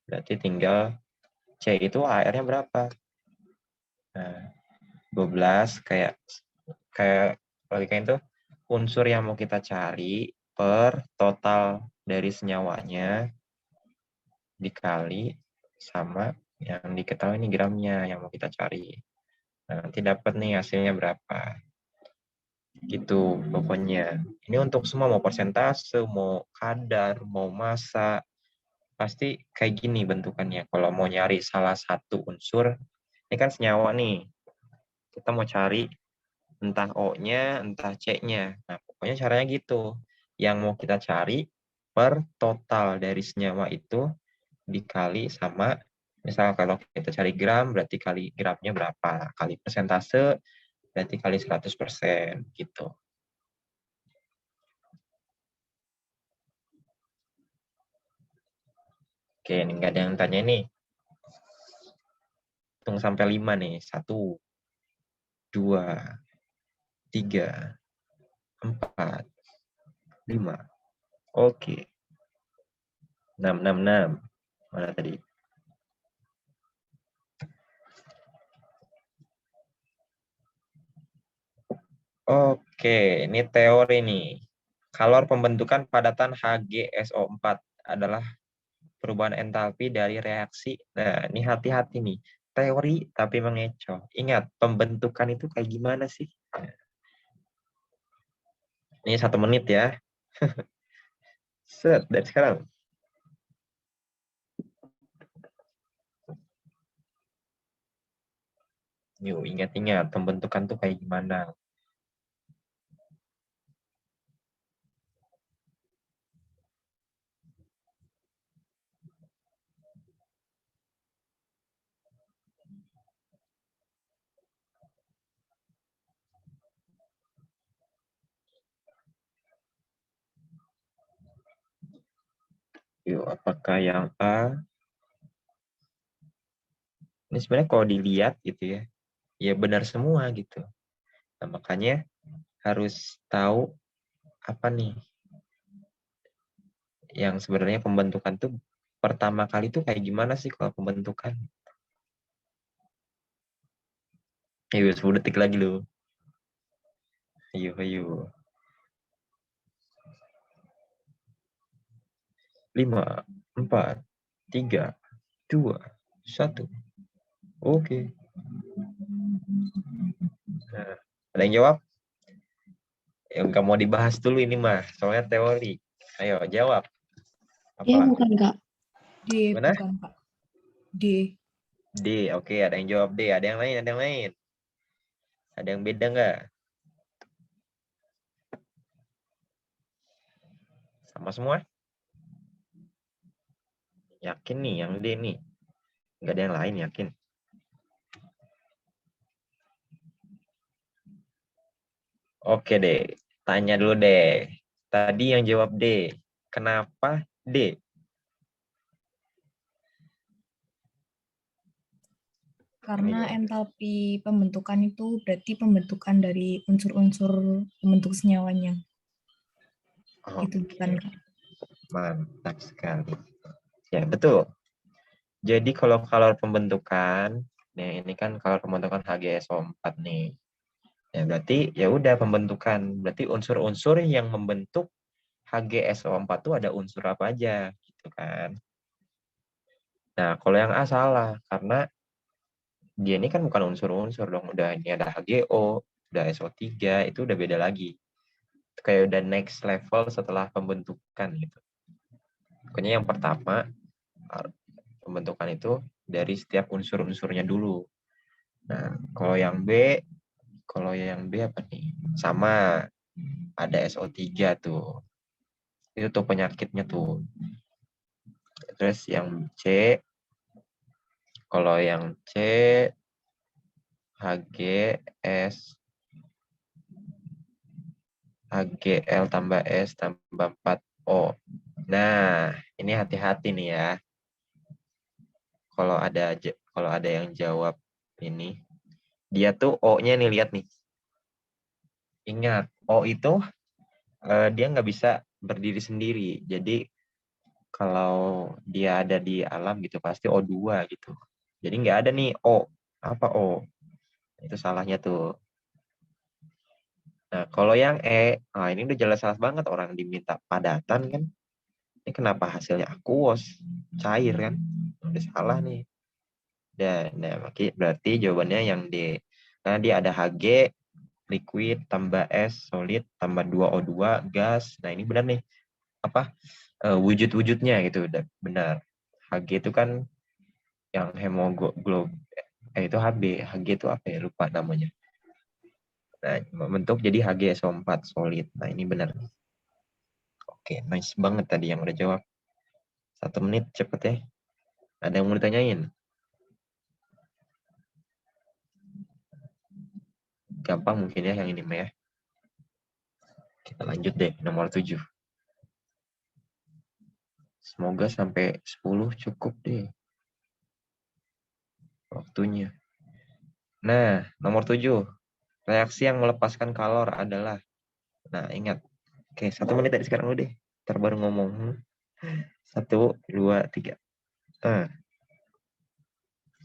berarti tinggal C itu AR-nya berapa? Nah, 12 kayak logika itu unsur yang mau kita cari per total dari senyawanya dikali sama yang diketahui ini gramnya yang mau kita cari. Nah, nanti dapat nih hasilnya berapa. Gitu pokoknya. Ini untuk semua, mau persentase, mau kadar, mau massa, pasti kayak gini bentukannya. Kalau mau nyari salah satu unsur, ini kan senyawa nih. Kita mau cari entah O-nya, entah C-nya. Nah, pokoknya caranya gitu. Yang mau kita cari per total dari senyawa itu dikali sama, misal kalau kita cari gram, berarti kali gramnya berapa. Kali persentase, berarti kali 100%. Gitu. Oke, ini nggak ada yang tanya nih. Hitung sampai 5 nih. 1, 2, 3, 4, 5. Oke. 6, 6, 6. Mana tadi? Oke, ini teori nih. Kalor pembentukan padatan HgSO4 adalah perubahan entalpi dari reaksi. Nah, ini hati-hati nih. Teori tapi mengecoh. Ingat, pembentukan itu kayak gimana sih? Ini 1 menit ya. Set, dari sekarang. Yuk, ingat-ingat pembentukan tuh kayak gimana. Yuk, apakah yang A? Ini sebenarnya kalau dilihat gitu ya benar semua gitu. Nah, makanya harus tahu apa nih yang sebenarnya pembentukan tuh pertama kali tuh kayak gimana sih kalau pembentukan. Ayo 10 detik lagi loh. Ayo, ayo. 5, 4, 3, 2, 1. Oke. Nah, ada yang jawab? Ya nggak mau dibahas dulu ini mah, soalnya teori. Ayo jawab. Dia Apa? bukan Kak. D, Mana? bukan Kak. D. D. Oke, ada yang jawab D. Ada yang lain? Ada yang lain? Ada yang beda nggak? Sama semua? Yakin nih yang D nih? Nggak ada yang lain, yakin? Oke deh, tanya dulu deh. Tadi yang jawab D. Kenapa D? Karena Ayo. entalpi pembentukan itu berarti pembentukan dari unsur-unsur pembentuk senyawanya. Gitu bukan Oke, Kak? mantap sekali. Ya, betul. Jadi kalau kalor pembentukan, nih ini kan kalor pembentukan HgSO4 nih. Ya berarti ya udah pembentukan. Berarti unsur-unsur yang membentuk HgSO4 itu ada unsur apa aja gitu kan. Nah, kalau yang A salah karena dia ini kan bukan unsur-unsur dong. Udah ini ada HgO, udah SO3, itu udah beda lagi. Itu kayak udah next level setelah pembentukan gitu. Pokoknya yang pertama pembentukan itu dari setiap unsur-unsurnya dulu. Nah, kalau yang B apa nih? Sama ada SO3 tuh. Itu tuh penyakitnya tuh. Terus yang C, kalau yang C HGS HGL tambah S tambah 4O. Nah, ini hati-hati nih ya. Kalau ada yang jawab ini, dia tuh O-nya nih, lihat nih. Ingat, O itu dia nggak bisa berdiri sendiri. Jadi kalau dia ada di alam gitu pasti O2 gitu. Jadi nggak ada nih O. Apa O? Itu salahnya tuh. Nah, kalau yang E, ini udah jelas-jelas banget orang diminta padatan kan. Ini kenapa hasilnya aqueous, cair kan? Udah salah nih. Nah, berarti jawabannya yang D. Karena dia ada Hg, liquid, tambah S, solid, tambah 2O2, gas. Nah, ini benar nih. Apa? Wujud-wujudnya gitu. Udah benar. Hg itu kan yang hemoglobin. Itu Hb. Hg itu apa ya? Lupa namanya. Nah, bentuk jadi HgSO4 solid. Nah, ini benar. Oke, nice banget tadi yang udah jawab. 1 menit cepet ya. Ada yang mau ditanyain? Gampang mungkin ya yang ini mah ya. Kita lanjut deh, nomor 7. Semoga sampai 10 cukup deh waktunya. Nah, nomor 7. Reaksi yang melepaskan kalor adalah. Nah, ingat. Oke, 1 menit tadi sekarang udah deh. Ntar baru ngomong. 1, 2, 3.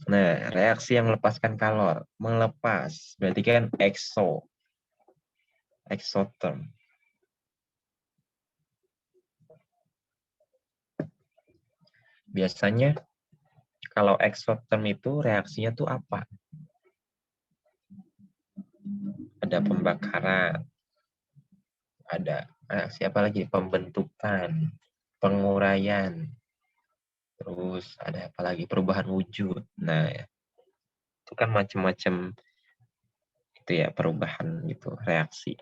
Nah, reaksi yang melepaskan kalor. Melepas. Berarti kan exotherm. Biasanya kalau exotherm itu reaksinya tuh apa? Ada pembakaran. Ada reaksi apa lagi? Pembentukan, penguraian. Terus ada apa lagi? Perubahan wujud. Nah, itu kan macam-macam itu ya perubahan gitu, reaksi.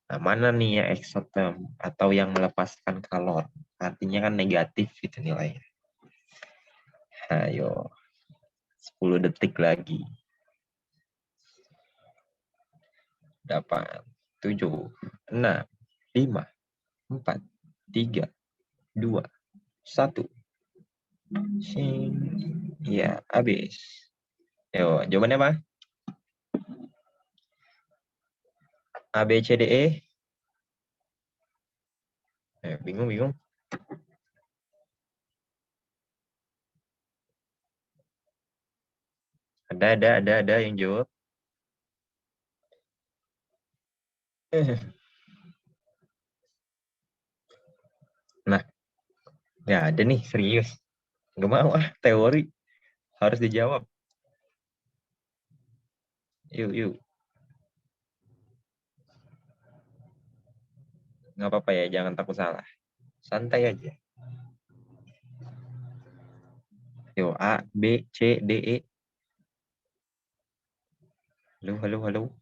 Nah, mana nih ya exotherm atau yang melepaskan kalor? Artinya kan negatif gitu nilainya. Ayo, 10 detik lagi. 8, 7, 6, 5, 4, 3, 2, 1. Ya, habis. Yo, jawabannya apa? A, B, C, D, E. Bingung. Ada yang jawab. Nah, nggak ada nih, serius. Nggak mau teori. Harus dijawab. Yuk. Nggak apa-apa ya, jangan takut salah. Santai aja. Yuk, A, B, C, D, E. Halo.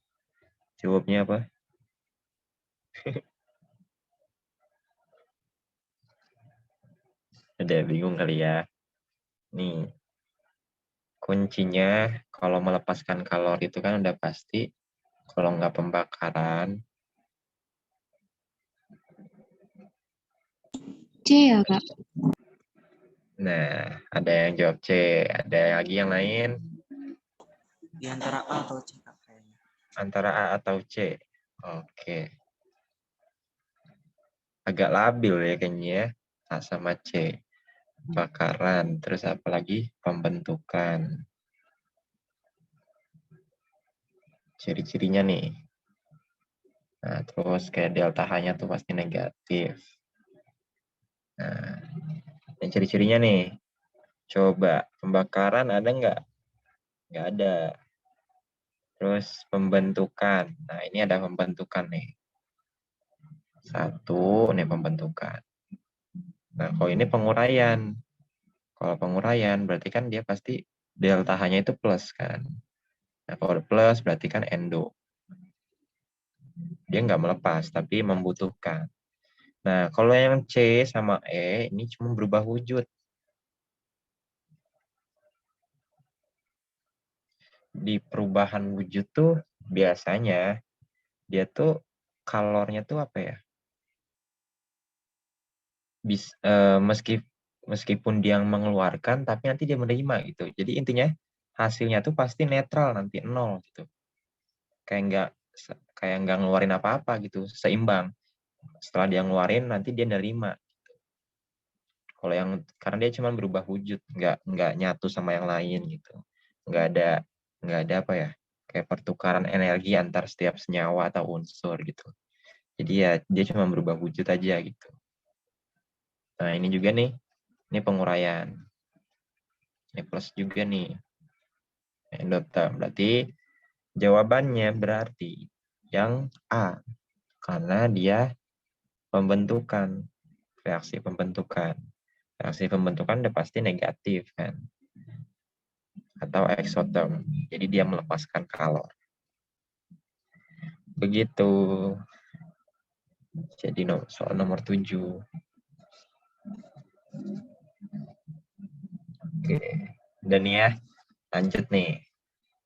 Jawabnya apa? Udah bingung kali ya. Nih, kuncinya kalau melepaskan kalori itu kan udah pasti. Kalau nggak pembakaran. C ya, Kak? Nah, ada yang jawab C. Ada lagi yang lain? Di antara A atau C kayaknya. Antara A atau C. Oke. Agak labil ya kayaknya ya. A sama C. Bakaran. Terus apa lagi? Pembentukan. Ciri-cirinya nih. Nah, terus kayak delta H-nya tuh pasti negatif. Nah, yang ciri-cirinya nih. Coba, pembakaran ada nggak? Nggak ada. Terus pembentukan. Nah, ini ada pembentukan nih. 1, ini pembentukan. Nah, kalau ini penguraian. Kalau penguraian berarti kan dia pasti delta H-nya itu plus kan. Nah, kalau plus berarti kan endo. Dia nggak melepas, tapi membutuhkan. Nah, kalau yang C sama E ini cuma berubah wujud. Di perubahan wujud tuh biasanya dia tuh kalornya tuh apa ya? Meskipun dia mengeluarkan, tapi nanti dia menerima gitu. Jadi intinya hasilnya tuh pasti netral nanti 0 gitu. Kayak nggak ngeluarin apa-apa gitu, seimbang. Setelah dia ngeluarin nanti dia nerima. Kalau yang karena dia cuma berubah wujud, nggak nyatu sama yang lain gitu. Nggak ada apa ya? Kayak pertukaran energi antar setiap senyawa atau unsur gitu. Jadi ya dia cuma berubah wujud aja gitu. Nah, ini juga nih, ini penguraian. Ini plus juga nih. Endoterm. Berarti jawabannya berarti yang A. Karena dia pembentukan, reaksi pembentukan. Reaksi pembentukan udah pasti negatif kan. Atau eksoterm. Jadi dia melepaskan kalor. Begitu. Jadi soal nomor 7. Oke. Dan ya, lanjut nih.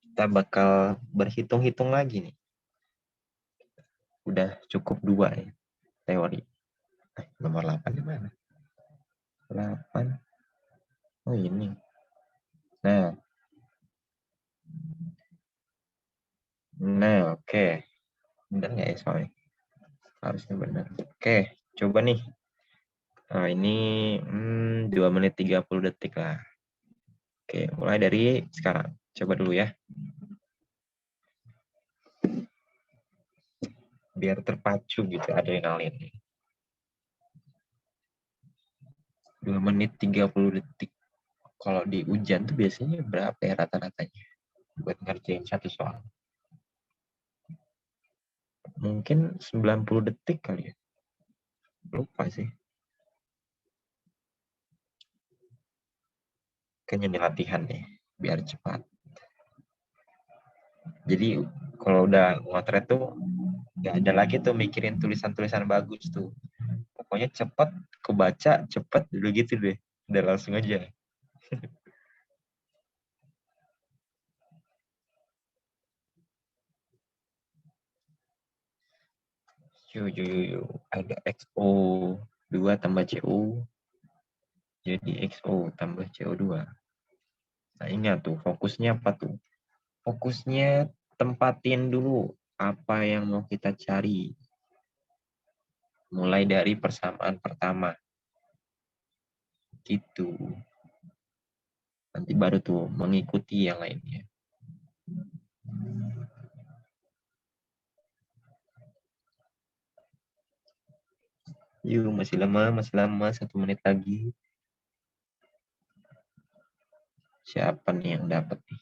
Kita bakal berhitung-hitung lagi nih. Udah cukup 2 ya, teori. Nomor 8 di mana? 8. Oh ini. Nah, oke. Benar nggak ya soalnya? Harusnya benar. Oke, coba nih. Nah, ini 2 menit 30 detik lah. Oke, mulai dari sekarang. Coba dulu ya. Biar terpacu gitu adrenalin. 2 menit 30 detik. Kalau di ujian tuh biasanya berapa ya rata-ratanya? Buat ngerjain satu soal. Mungkin 90 detik kali ya. Lupa sih. Kayaknya di latihan nih, biar cepat. Jadi kalau udah ngotret tuh nggak ada lagi tuh mikirin tulisan-tulisan bagus tuh. Pokoknya cepat, kebaca, cepat, dulu gitu deh. Udah langsung aja. Yuk. Ada XO 2 tambah CO. Jadi XO tambah CO2. Nah ingat tuh, fokusnya apa tuh? Fokusnya tempatin dulu apa yang mau kita cari. Mulai dari persamaan pertama. Gitu. Nanti baru tuh mengikuti yang lainnya. Yuk, masih lama, 1 menit lagi. Siapa nih yang dapat nih?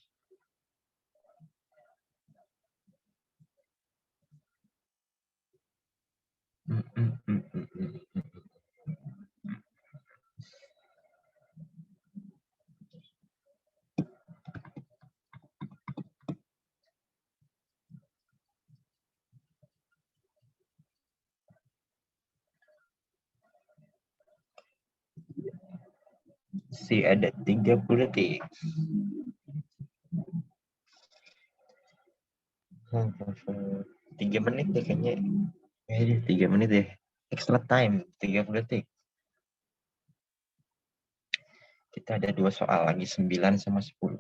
Ada 30 detik. 3 menit deh kayaknya. 3 menit deh. Extra time, 30 detik. Kita ada 2 soal lagi, 9 sama 10.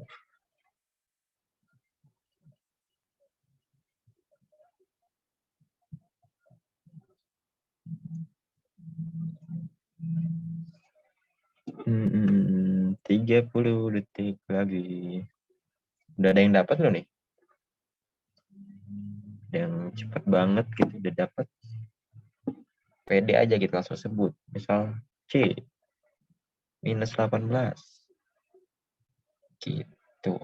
Hmm, 30 detik lagi. Udah ada yang dapat loh nih? Yang cepat banget gitu udah dapat. Pede aja gitu langsung sebut. Misal C minus 18. Gitu.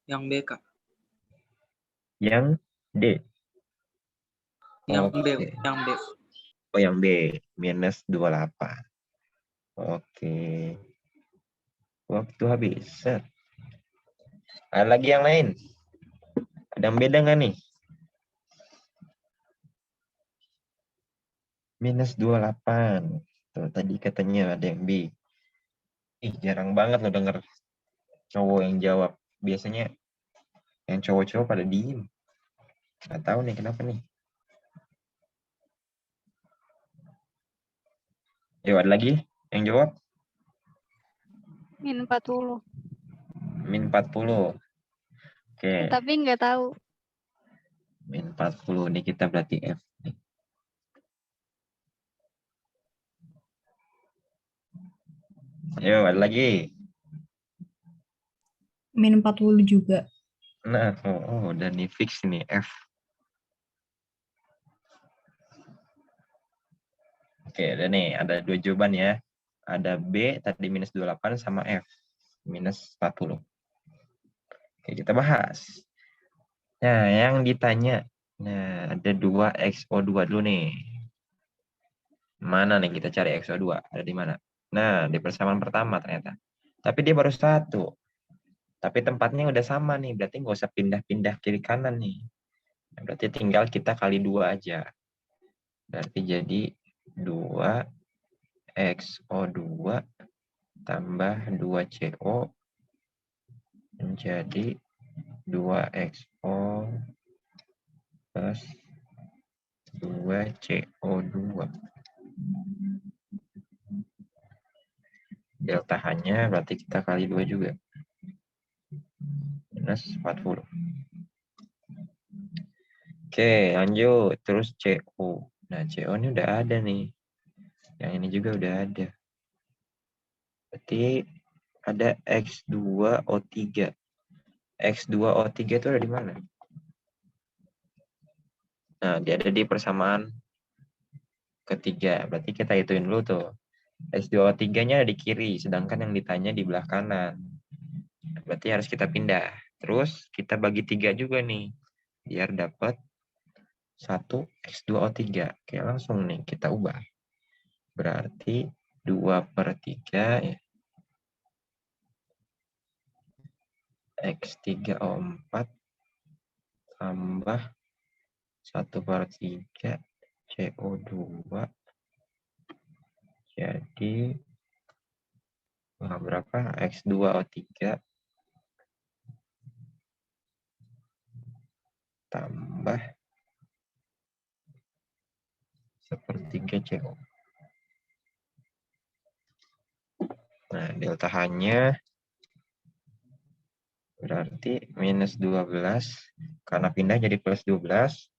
Yang B, Kak. Yang D. Yang B, Oke. yang B. Oh, yang B minus 28. Oke. Waktu habis. Set. Ada lagi yang lain? Ada yang beda nggak nih? Minus 28. Tuh, tadi katanya ada yang B. Jarang banget lo denger cowok yang jawab. Biasanya Yang cowok-cowok pada diem. Nggak tahu nih kenapa nih. Yuk, ada lagi yang jawab? Min 40. Min 40. Oke. Tapi nggak tahu. Min 40. Ini kita berarti F. Ayo, ada lagi. Min 40 juga. Nah, udah nih fix nih F. Oke, ada nih, ada 2 jawaban ya. Ada B tadi minus 28 sama F minus 40. Oke, kita bahas. Nah, yang ditanya, nah ada 2XO2 dulu nih. Mana nih kita cari XO2? Ada di mana? Nah, di persamaan pertama ternyata. Tapi dia baru 1. Tapi tempatnya udah sama nih, berarti nggak usah pindah-pindah kiri kanan nih. Nah, berarti tinggal kita kali 2 aja. Berarti jadi 2XO2 tambah 2CO menjadi 2XO plus 2CO2. Delta hanya berarti kita kali 2 juga. Minus 40. Oke, lanjut. Terus CO. Nah, CO ini udah ada nih. Yang ini juga udah ada. Berarti ada X2O3. X2O3 itu ada di mana? Nah, dia ada di persamaan ketiga. Berarti kita hitungin dulu tuh. X2O3-nya ada di kiri, sedangkan yang ditanya di belah kanan. Berarti harus kita pindah. Terus kita bagi 3 juga nih. Biar dapat 1 X2O3. Oke, langsung nih kita ubah. Berarti 2/3 ya. X3O4 tambah 1/3 CO2 jadi berapa? X2O3 tambah 1/3 CO. Nah, delta hanya berarti minus 12 karena pindah jadi plus 12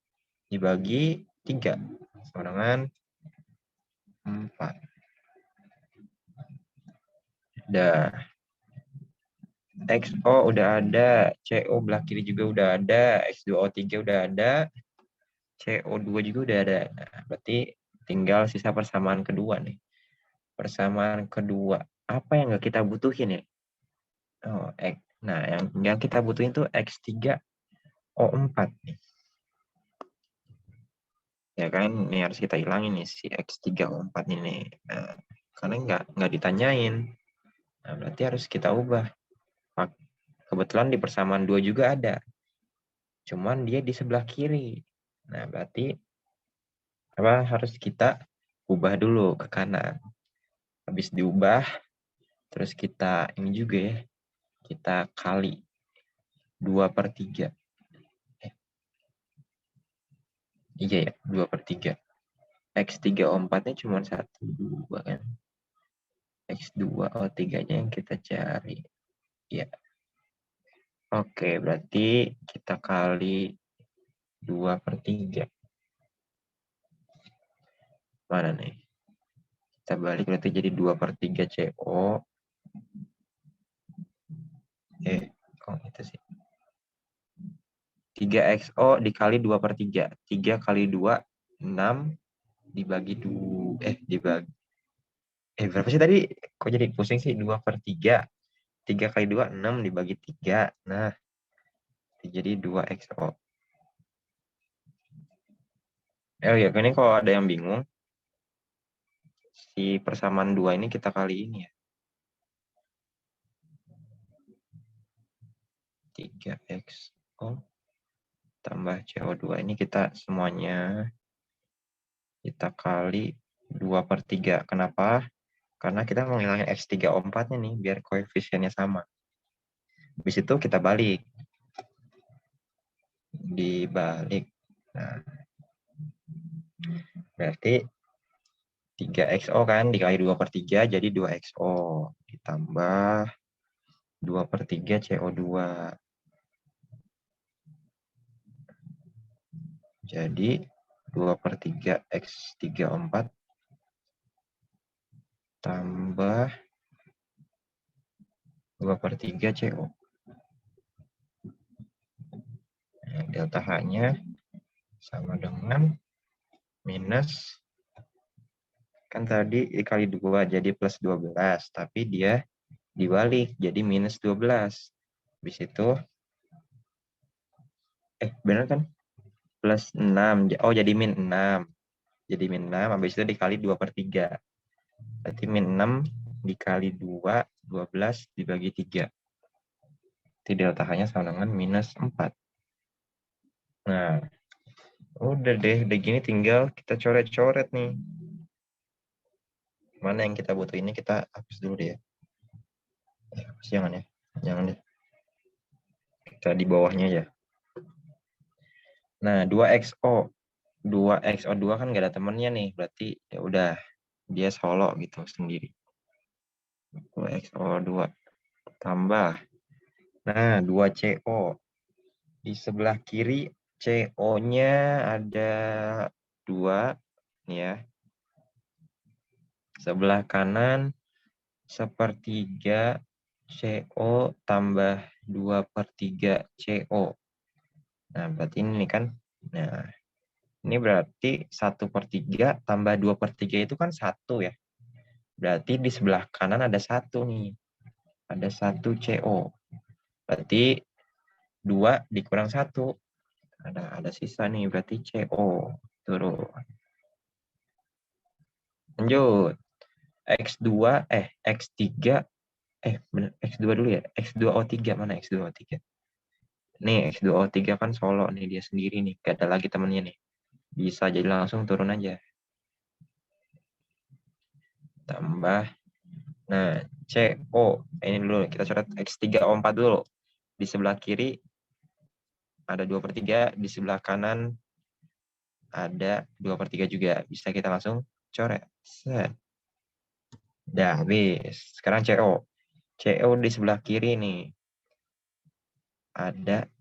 dibagi 3 sama dengan 4. Udah. XO udah ada, CO belah kiri juga udah ada, X2O3 udah ada, CO2 juga udah ada. Nah, berarti tinggal sisa persamaan kedua nih. Persamaan kedua. Apa yang nggak kita butuhin ya? Oh, nah, yang kita butuhin tuh X3O4 nih. Ya kan, ini harus kita hilangin nih si X3O4 ini. Nah, karena nggak ditanyain. Nah, berarti harus kita ubah. Kebetulan di persamaan 2 juga ada. Cuman dia di sebelah kiri. Nah, berarti harus kita ubah dulu ke kanan. Habis diubah, terus kita ini juga ya, kita kali 2/3. Iya ya, 2/3. X3O4-nya cuma 1, 2 kan. X2O3-nya yang kita cari. Ya. Oke, berarti kita kali 2/3. Mana nih? Kita balik berarti jadi 2/3 CO. Kok itu sih? 3XO dikali 2/3. 3 kali 2, 6 dibagi 2. Berapa sih tadi? Kok jadi pusing sih? 2/3. 3 kali 2, 6 dibagi 3. Nah, jadi 2XO. Ya, ini kalau ada yang bingung, si persamaan 2 ini kita kali ini ya. 3XO tambah CO2 ini kita semuanya kita kali 2/3. Kenapa? Karena kita mau ngilangin X3O4-nya nih, biar koefisiennya sama. Habis itu kita balik. dibalik. Nah, berarti 3XO kan dikali 2/3 jadi 2XO ditambah 2/3 CO2. Jadi 2/3 X34 tambah 2/3 CO. Nah, delta H-nya sama dengan minus, kan tadi dikali 2 jadi plus 12, tapi dia dibalik jadi minus 12. Habis itu, benar kan? Plus 6, oh jadi min 6. Jadi min 6, habis itu dikali 2/3. Berarti min 6 dikali 2, 12 dibagi 3. Jadi delta H-nya sama dengan minus 4. Nah, udah deh, udah gini tinggal kita coret-coret nih. Mana yang kita butuh ini kita hapus dulu deh ya. Jangan ya, jangan deh. Kita di bawahnya aja. Nah, 2XO. 2XO2 kan nggak ada temennya nih, berarti ya udah dia solo gitu sendiri. 2XO2 tambah. Nah, 2CO. Di sebelah kiri CO-nya ada 2 nih ya. Sebelah kanan 1/3 CO tambah 2/3 CO. Nah, berarti ini kan. Nah, ini berarti 1/3 tambah 2/3 itu kan 1 ya. Berarti di sebelah kanan ada 1 nih. Ada 1 CO. Berarti 2 dikurang 1. Ada sisa nih, berarti CO. Turun. Lanjut. X2, X3, bener, X2 dulu ya. X2O3, mana X2O3? Nih, X2O3 kan solo nih, dia sendiri nih. Gak ada lagi temennya nih. Bisa jadi langsung turun aja. Tambah. Nah, CO. Ini dulu, kita coret X3O4 dulu. Di sebelah kiri ada 2/3, di sebelah kanan ada 2/3 juga. Bisa kita langsung coret. Set. Dah, habis. Sekarang CO. CO di sebelah kiri nih. Ada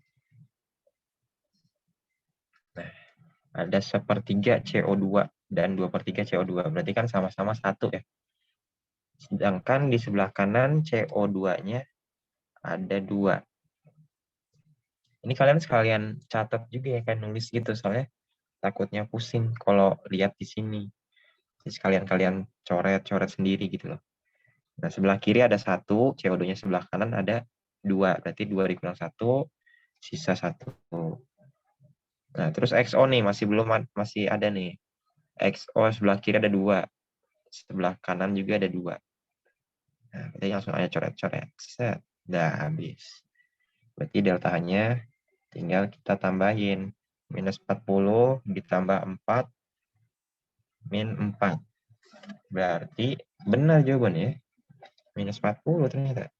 1/3 CO2 dan 2/3 CO2. Berarti kan sama-sama 1 ya. Sedangkan di sebelah kanan CO2-nya ada 2. Ini kalian sekalian catat juga ya, kan nulis gitu, soalnya takutnya pusing kalau lihat di sini. Jadi sekalian kalian coret-coret sendiri gitu loh. Nah, sebelah kiri ada 1, CO2-nya sebelah kanan ada 2. Berarti 2 dikurang 1, sisa 1. Nah, terus XO nih masih ada nih. XO sebelah kiri ada 2. Sebelah kanan juga ada 2. Nah, kita langsung aja coret-coret. Set. Udah habis. Berarti deltanya tinggal kita tambahin. Minus 40 ditambah 4, min 4. Berarti benar jawabannya. Minus 40 ternyata.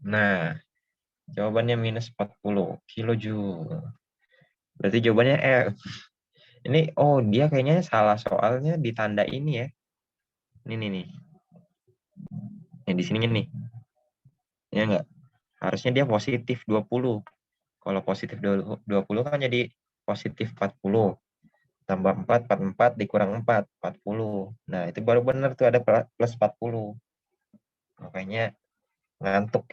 Nah, jawabannya minus 40 kilojoule. Berarti jawabannya F. Ini, dia kayaknya salah soalnya di tanda ini ya. Ini nih. Yang di sininya nih. Ya enggak? Harusnya dia positif 20. Kalau positif 20 kan jadi positif 40. Tambah 4, 44 dikurang 4, 40. Nah, itu baru benar tuh ada plus 40. Makanya ngantuk.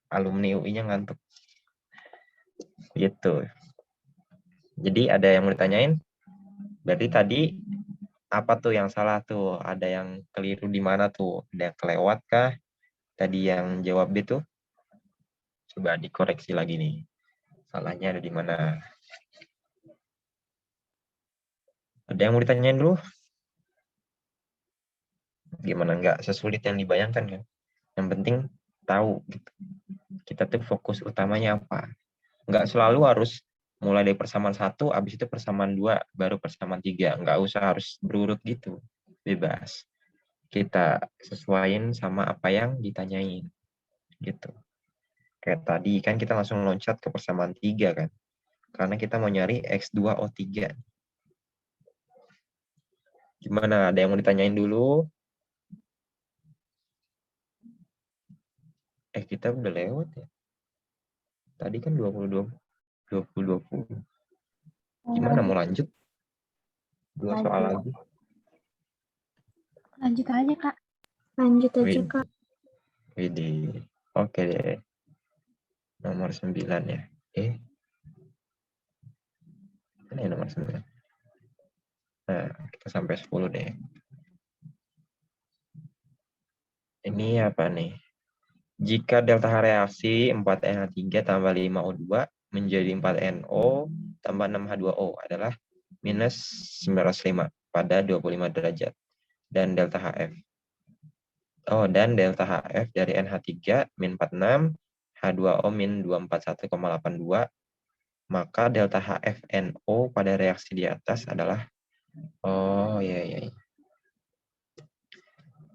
Alumni UI-nya ngantuk. Gitu. Jadi ada yang mau ditanyain? Berarti tadi apa tuh yang salah tuh? Ada yang keliru di mana tuh? Ada yang kelewat kah? Tadi yang jawab B tuh? Coba dikoreksi lagi nih. Salahnya ada di mana? Ada yang mau ditanyain dulu? Gimana, nggak sesulit yang dibayangkan kan? Yang penting tahu gitu. Kita tuh fokus utamanya apa. Nggak selalu harus mulai dari persamaan 1, habis itu persamaan 2, baru persamaan 3. Nggak usah harus berurut gitu. Bebas. Kita sesuaiin sama apa yang ditanyain. Gitu. Kayak tadi kan kita langsung loncat ke persamaan 3 kan. Karena kita mau nyari X2O3. Gimana? Ada yang mau ditanyain dulu? Kita udah lewat ya. Tadi kan 20-20. Gimana mau lanjut? 2 soal lagi. Lanjut aja, Kak. Lanjut aja, Wih. Kak. Widih. Oke deh. Nomor 9 ya. Ini nomor 9. Nah, kita sampai 10 deh. Ini apa nih? Jika delta H reaksi 4NH3 tambah 5O2 menjadi 4NO tambah 6H2O adalah minus 905 pada 25 derajat. Dan delta HF. Dan delta HF dari NH3 min 46, H2O min 241,82, maka delta HFNO pada reaksi di atas adalah, iya.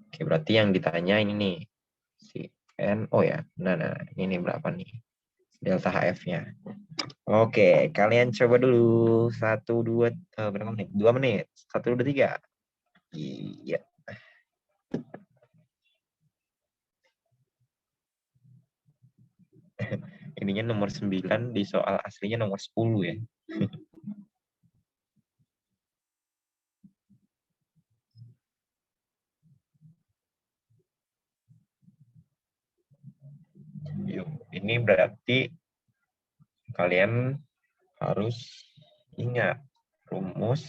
Oke, berarti yang ditanya ini nih, si NO ya. Nah, ini berapa nih? Delta HF-nya. Oke, kalian coba dulu. 1, 2, berapa menit? 2 menit. 1, 2, 3. Iya. Ininya nomor 9, di soal aslinya nomor 10 ya. Yuk, ini berarti kalian harus ingat rumus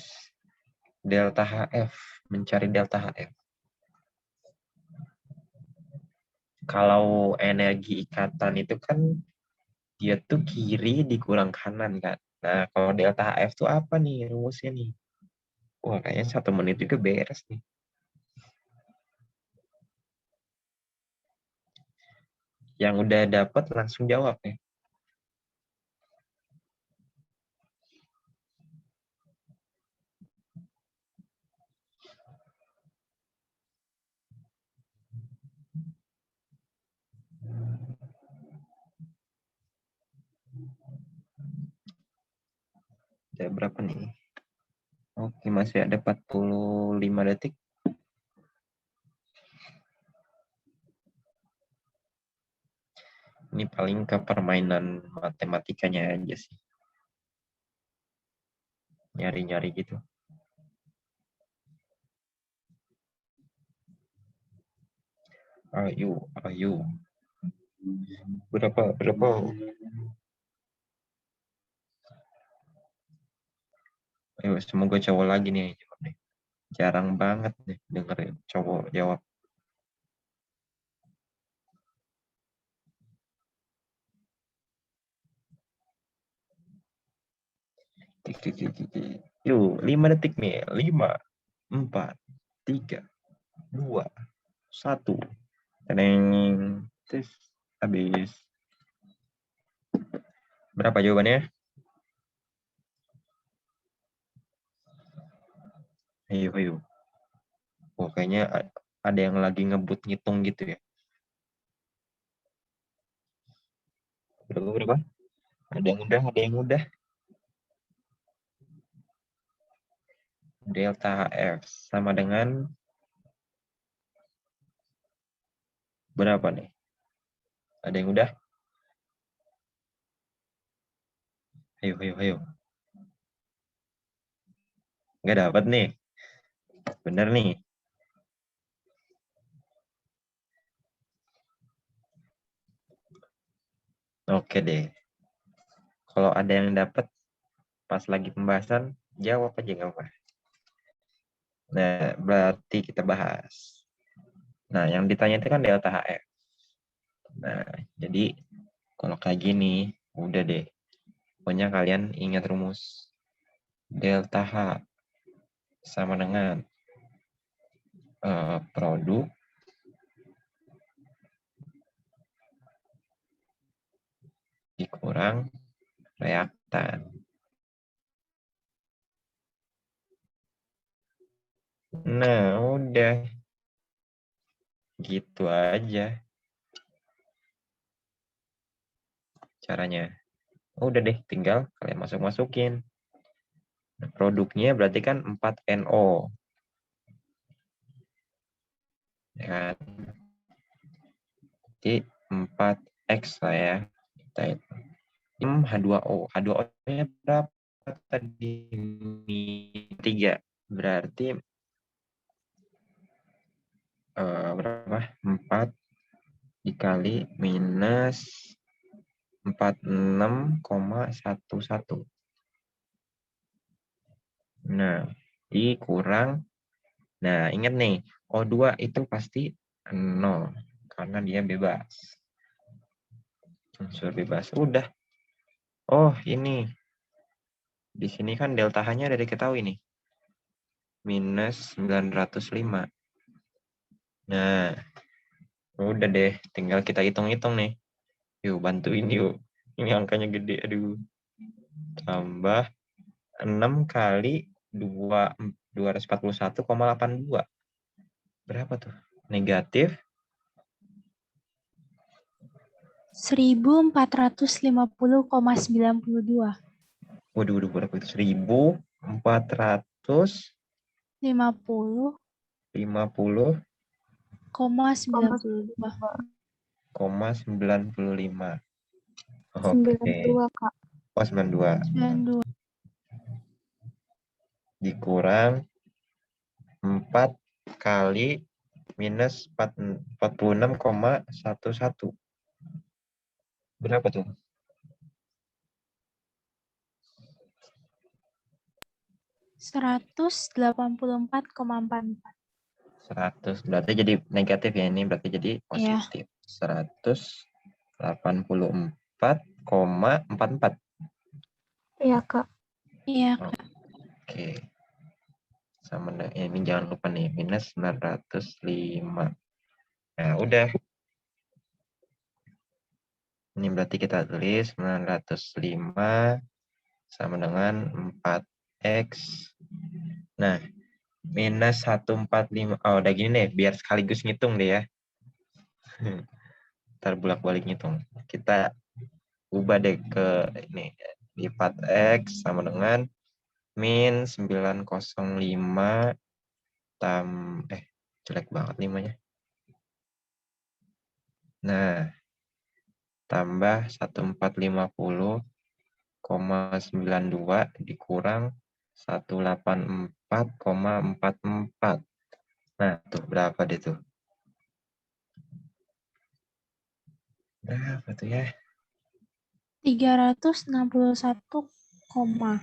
delta HF, mencari delta HF. Kalau energi ikatan itu kan dia tuh kiri dikurang kanan kan. Nah, kalau delta HF tuh apa nih rumusnya nih? Wah, kayaknya 1 menit juga beres nih. Yang udah dapat langsung jawab ya. Ada berapa nih? Oke, masih ada 45 detik. Ini paling ke permainan matematikanya aja sih. Nyari-nyari gitu. Ayo. Berapa? Ayo, semoga cowok lagi nih yang jawab nih. Jarang banget nih denger cowok jawab. Yuk, 5 detik nih. 5, 4, 3, 2, 1. Teneng. Tes. Habis. Berapa jawabannya? Ayo. Oh, kayaknya ada yang lagi ngebut ngitung gitu ya. Berapa? Ada yang udah. Delta HF sama dengan berapa nih? Ada yang udah? Ayo. Nggak dapat nih. Bener nih. Oke deh. Kalau ada yang dapat pas lagi pembahasan, jawab aja nggak apa. Nah, berarti kita bahas. Nah, yang ditanya itu kan delta HF. Nah, jadi kalau kayak gini, udah deh. Pokoknya kalian ingat rumus. Delta H sama dengan produk dikurang reaktan. Nah, udah. Gitu aja. caranya. Udah deh, tinggal kalian masukin. Nah, produknya berarti kan 4NO. Ya kan? Jadi 4X lah ya. Kita itu. H2O. H2O-nya berapa tadi? 3. Berarti berapa? 4 dikali minus 46,11. Nah, dikurang. Nah, ingat nih, O2 itu pasti 0 karena dia bebas. Unsur bebas. Udah. Oh, ini. Di sini kan delta H-nya udah diketahui nih. Minus 905. Nah, udah deh. Tinggal kita hitung-hitung nih. Yuk, bantuin yuk. Ini angkanya gede. Aduh. Tambah 6 kali 241,82. Berapa tuh? Negatif 1450,92. waduh, berapa itu? 1450,95. 50,92. Oke. 92, Kak. Oh, 92. 92. Dikurang 4 kali minus 46,11. Berapa tuh? 184,44. 100. Berarti jadi negatif ya, ini berarti jadi Iya. positif. 184,44. Iya, Kak. Iya, Kak. Oke. Sama ini jangan lupa nih, minus 905. Nah, udah. Ini berarti kita tulis 905 sama dengan 4X. Nah, minus 145. Oh, udah gini deh, biar sekaligus ngitung deh ya. Ntar bolak-balik ngitung. Kita ubah deh ke ini. Di 4X sama dengan min 905 jelek banget 5-nya. Nah, tambah 1450,92 dikurang 184,44. Nah, tuh berapa deh tuh? Berapa tuh ya? 361,48.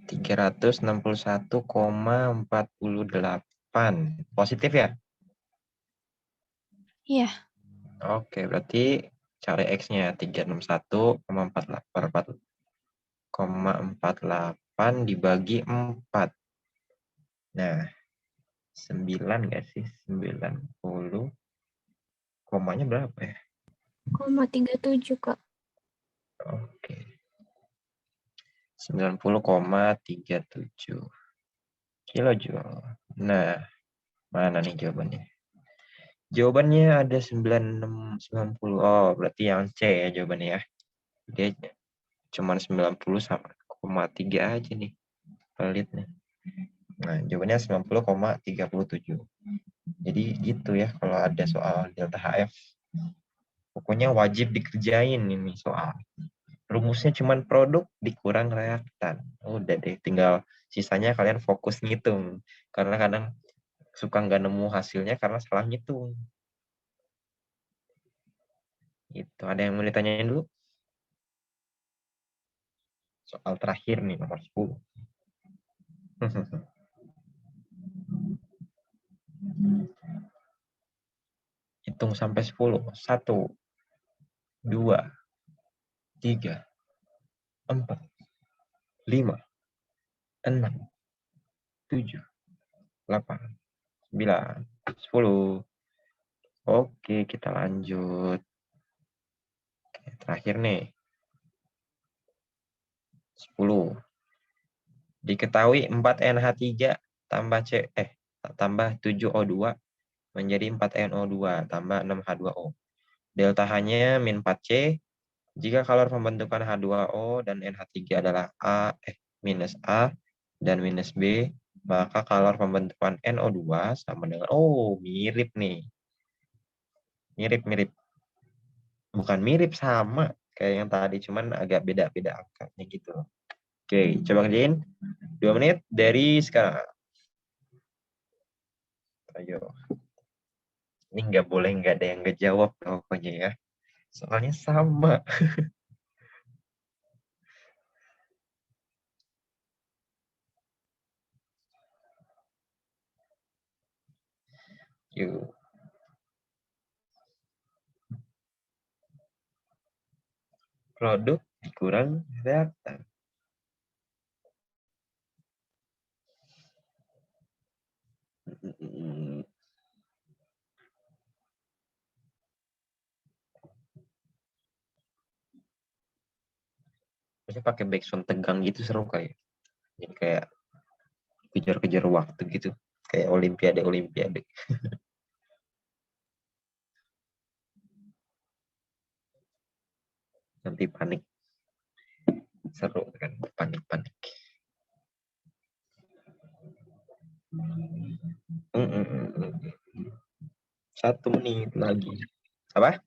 361,48. Positif ya? Iya. Oke, berarti cari X-nya 361,48 dibagi 4. Nah, 9 nggak sih? 90. Komanya berapa ya? 0,37, Kak. Oke. 90,37 kilojoule. Nah, mana nih jawabannya? Jawabannya ada 9690. Oh, berarti yang C ya jawabannya ya. Dia cuma 90,3 aja nih. Pelit nih. Nah, jawabannya 90,37. Jadi gitu ya kalau ada soal delta HF. Pokoknya wajib dikerjain ini soal. Rumusnya cuma produk dikurang reaktan. Udah deh, tinggal sisanya kalian fokus ngitung. Karena kadang suka nggak nemu hasilnya karena salah ngitung. Itu ada yang mau ditanyain dulu? Soal terakhir nih, nomor 10. Hitung sampai 10. 1, 2, 3, 4, 5, 6, 7, 8, 9, 10. Oke, kita lanjut. Oke, terakhir nih. 10. Diketahui 4NH3 tambah tambah 7O2 menjadi 4NO2 tambah 6H2O. delta H-nya min 4C. Jika kalor pembentukan H2O dan NH3 adalah minus A dan minus B, maka kalor pembentukan NO2 sama dengan, mirip nih. Mirip. Bukan mirip, sama kayak yang tadi, cuman agak beda-beda angkanya gitu. Oke, coba kerjain 2 menit dari sekarang. Ayo. Ini nggak boleh nggak ada yang nggak jawab pokoknya ya. Soalnya sama. Yuk. Produk dikurang reaktan. Ini pakai backsound tegang gitu seru kayak. Jadi kayak kejar-kejar waktu gitu. Kayak olimpiade. Nanti panik. Seru kan, panik. 1 menit lagi. Apa?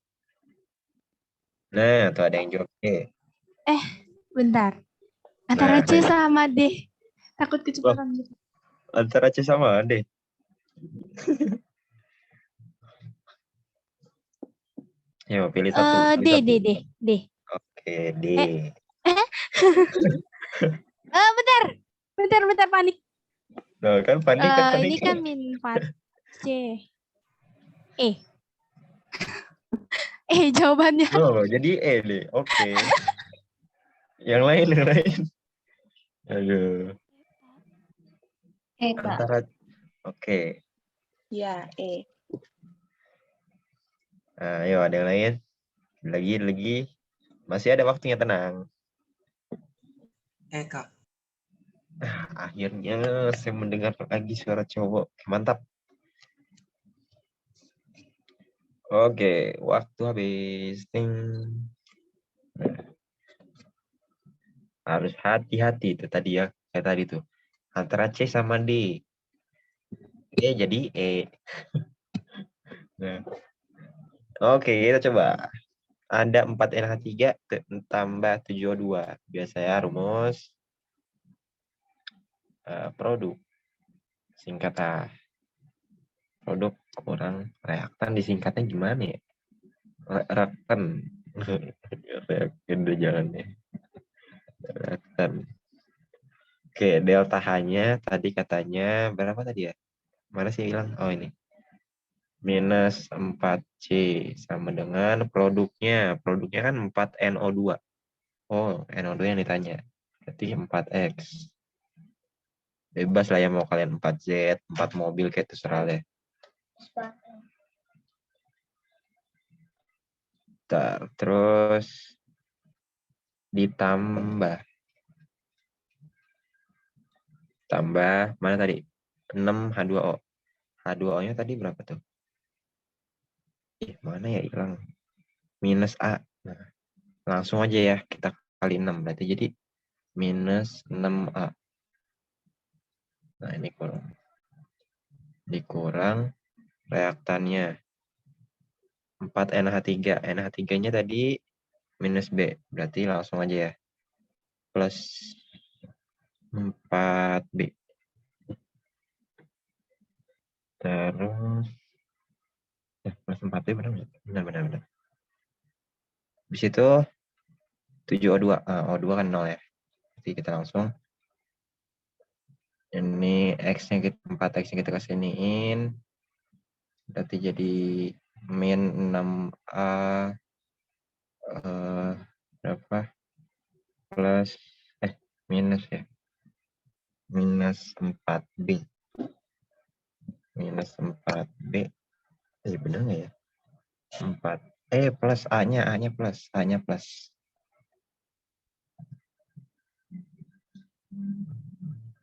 Nah, tuh ada yang jawab. Bentar. Antara Nah, C sama D. Takut kecepatan gitu. antara C sama D. Ya, pilih satu. D. Oke, D. Bentar panik. Nah, kan panik Ini kan min 4 C. Jawabannya. Oh, jadi E deh. Oke. Yang lain. Aduh. Kak. Antara. Oke. Ya, E. Ayo, ada yang lain? Lagi. Masih ada waktunya, tenang. Kak. Akhirnya saya mendengar lagi suara cowok. Mantap. Oke, waktu habis. Ting. Harus hati-hati itu tadi ya. Kayak tadi tuh. Antara C sama D. Jadi E. Nah. Oke, kita coba. Ada 4 NH3 tambah 7O2. Biasanya rumus produk. Singkat produk kurang reaktan, disingkatnya gimana ya? Reaktan. Reaktan udah jangan ya. Reaktan. Oke, delta H-nya tadi katanya berapa tadi ya? Mana sih bilang? Oh, ini. Minus 4C sama dengan produknya. Produknya kan 4NO2. Oh, NO2 yang ditanya. Berarti 4X. Bebas lah ya mau kalian 4Z, 4 mobil kayak terserah deh. Terus ditambah mana tadi? 6 H2O. H2O-nya tadi berapa tuh? Mana ya hilang? Minus A. Nah, langsung aja ya kita kali 6 berarti jadi minus 6A. Nah, ini dikurang reaktannya 4NH3. NH3-nya tadi minus B. Berarti langsung aja ya. Plus 4B. Terus plus 4B benar. Habis itu 7O2. O2 kan 0 ya. Jadi kita langsung ini X-nya 4X-nya kita kesiniin. Berarti jadi min 6A berapa? Plus minus ya. Minus 4B. Minus 4B. Bener nggak ya? 4. Plus A-nya plus. A-nya plus.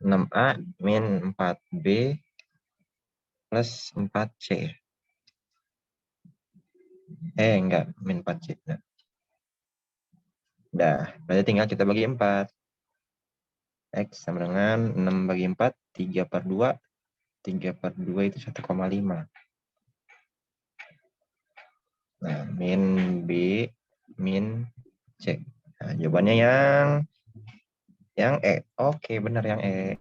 6A min 4B plus 4C. Enggak, min 4C. Nah. Udah, berarti tinggal kita bagi 4. X sama dengan 6 bagi 4, 3 per 2. 3 per 2 itu 1,5. Nah, min B, min C. Nah, jawabannya yang E. Oke, benar yang E.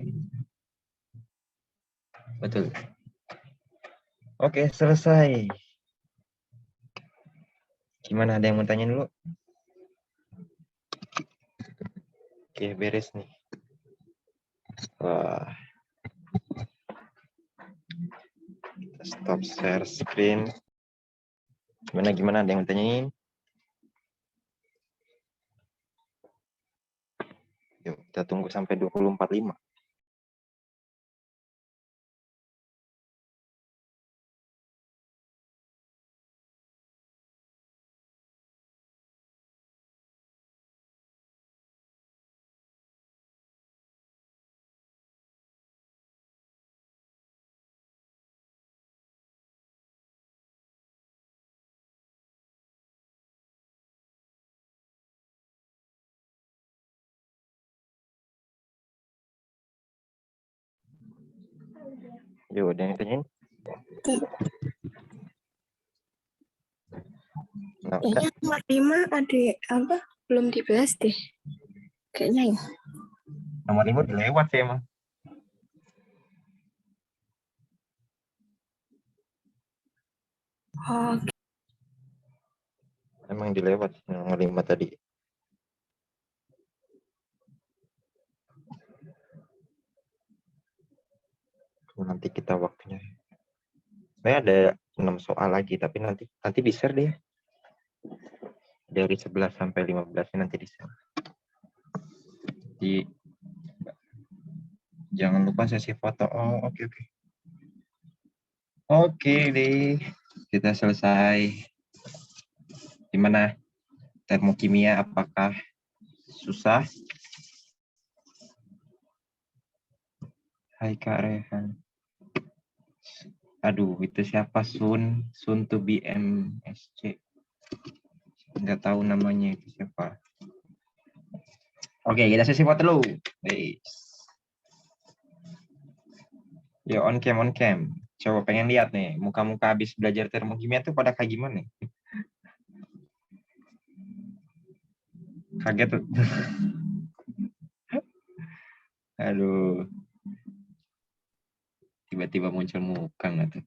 Betul. Oke, selesai. Gimana, ada yang mau tanya dulu? Oke, beres nih. Wah. Kita stop share screen. Gimana, ada yang mau tanyain? Yuk, kita tunggu sampai 2045. Yuk, ada yang tanyain? Nah, Kayaknya nomor 5 ada apa? Belum dibahas deh. Kayaknya ya. nomor 5 udah lewat sih emang. Oh, Emang dilewat nomor 5 tadi. Nanti kita waktunya. Sebenarnya ada 6 soal lagi, tapi nanti di-share deh. Dari 11 sampai 15 nanti di-share. Jangan lupa sesi foto. Oh, oke. Oke deh. Kita selesai. Gimana? Termokimia apakah susah? Hai Kak Rehan. Aduh, itu siapa? Sun to be MSC. Nggak tahu namanya itu siapa. Oke, kita sesi foto dulu. Yo, on cam. Coba pengen lihat nih, muka-muka habis belajar termokimia tuh pada kayak gimana? Kaget tuh. Aduh. Tiba-tiba muncul muka nggak tuh?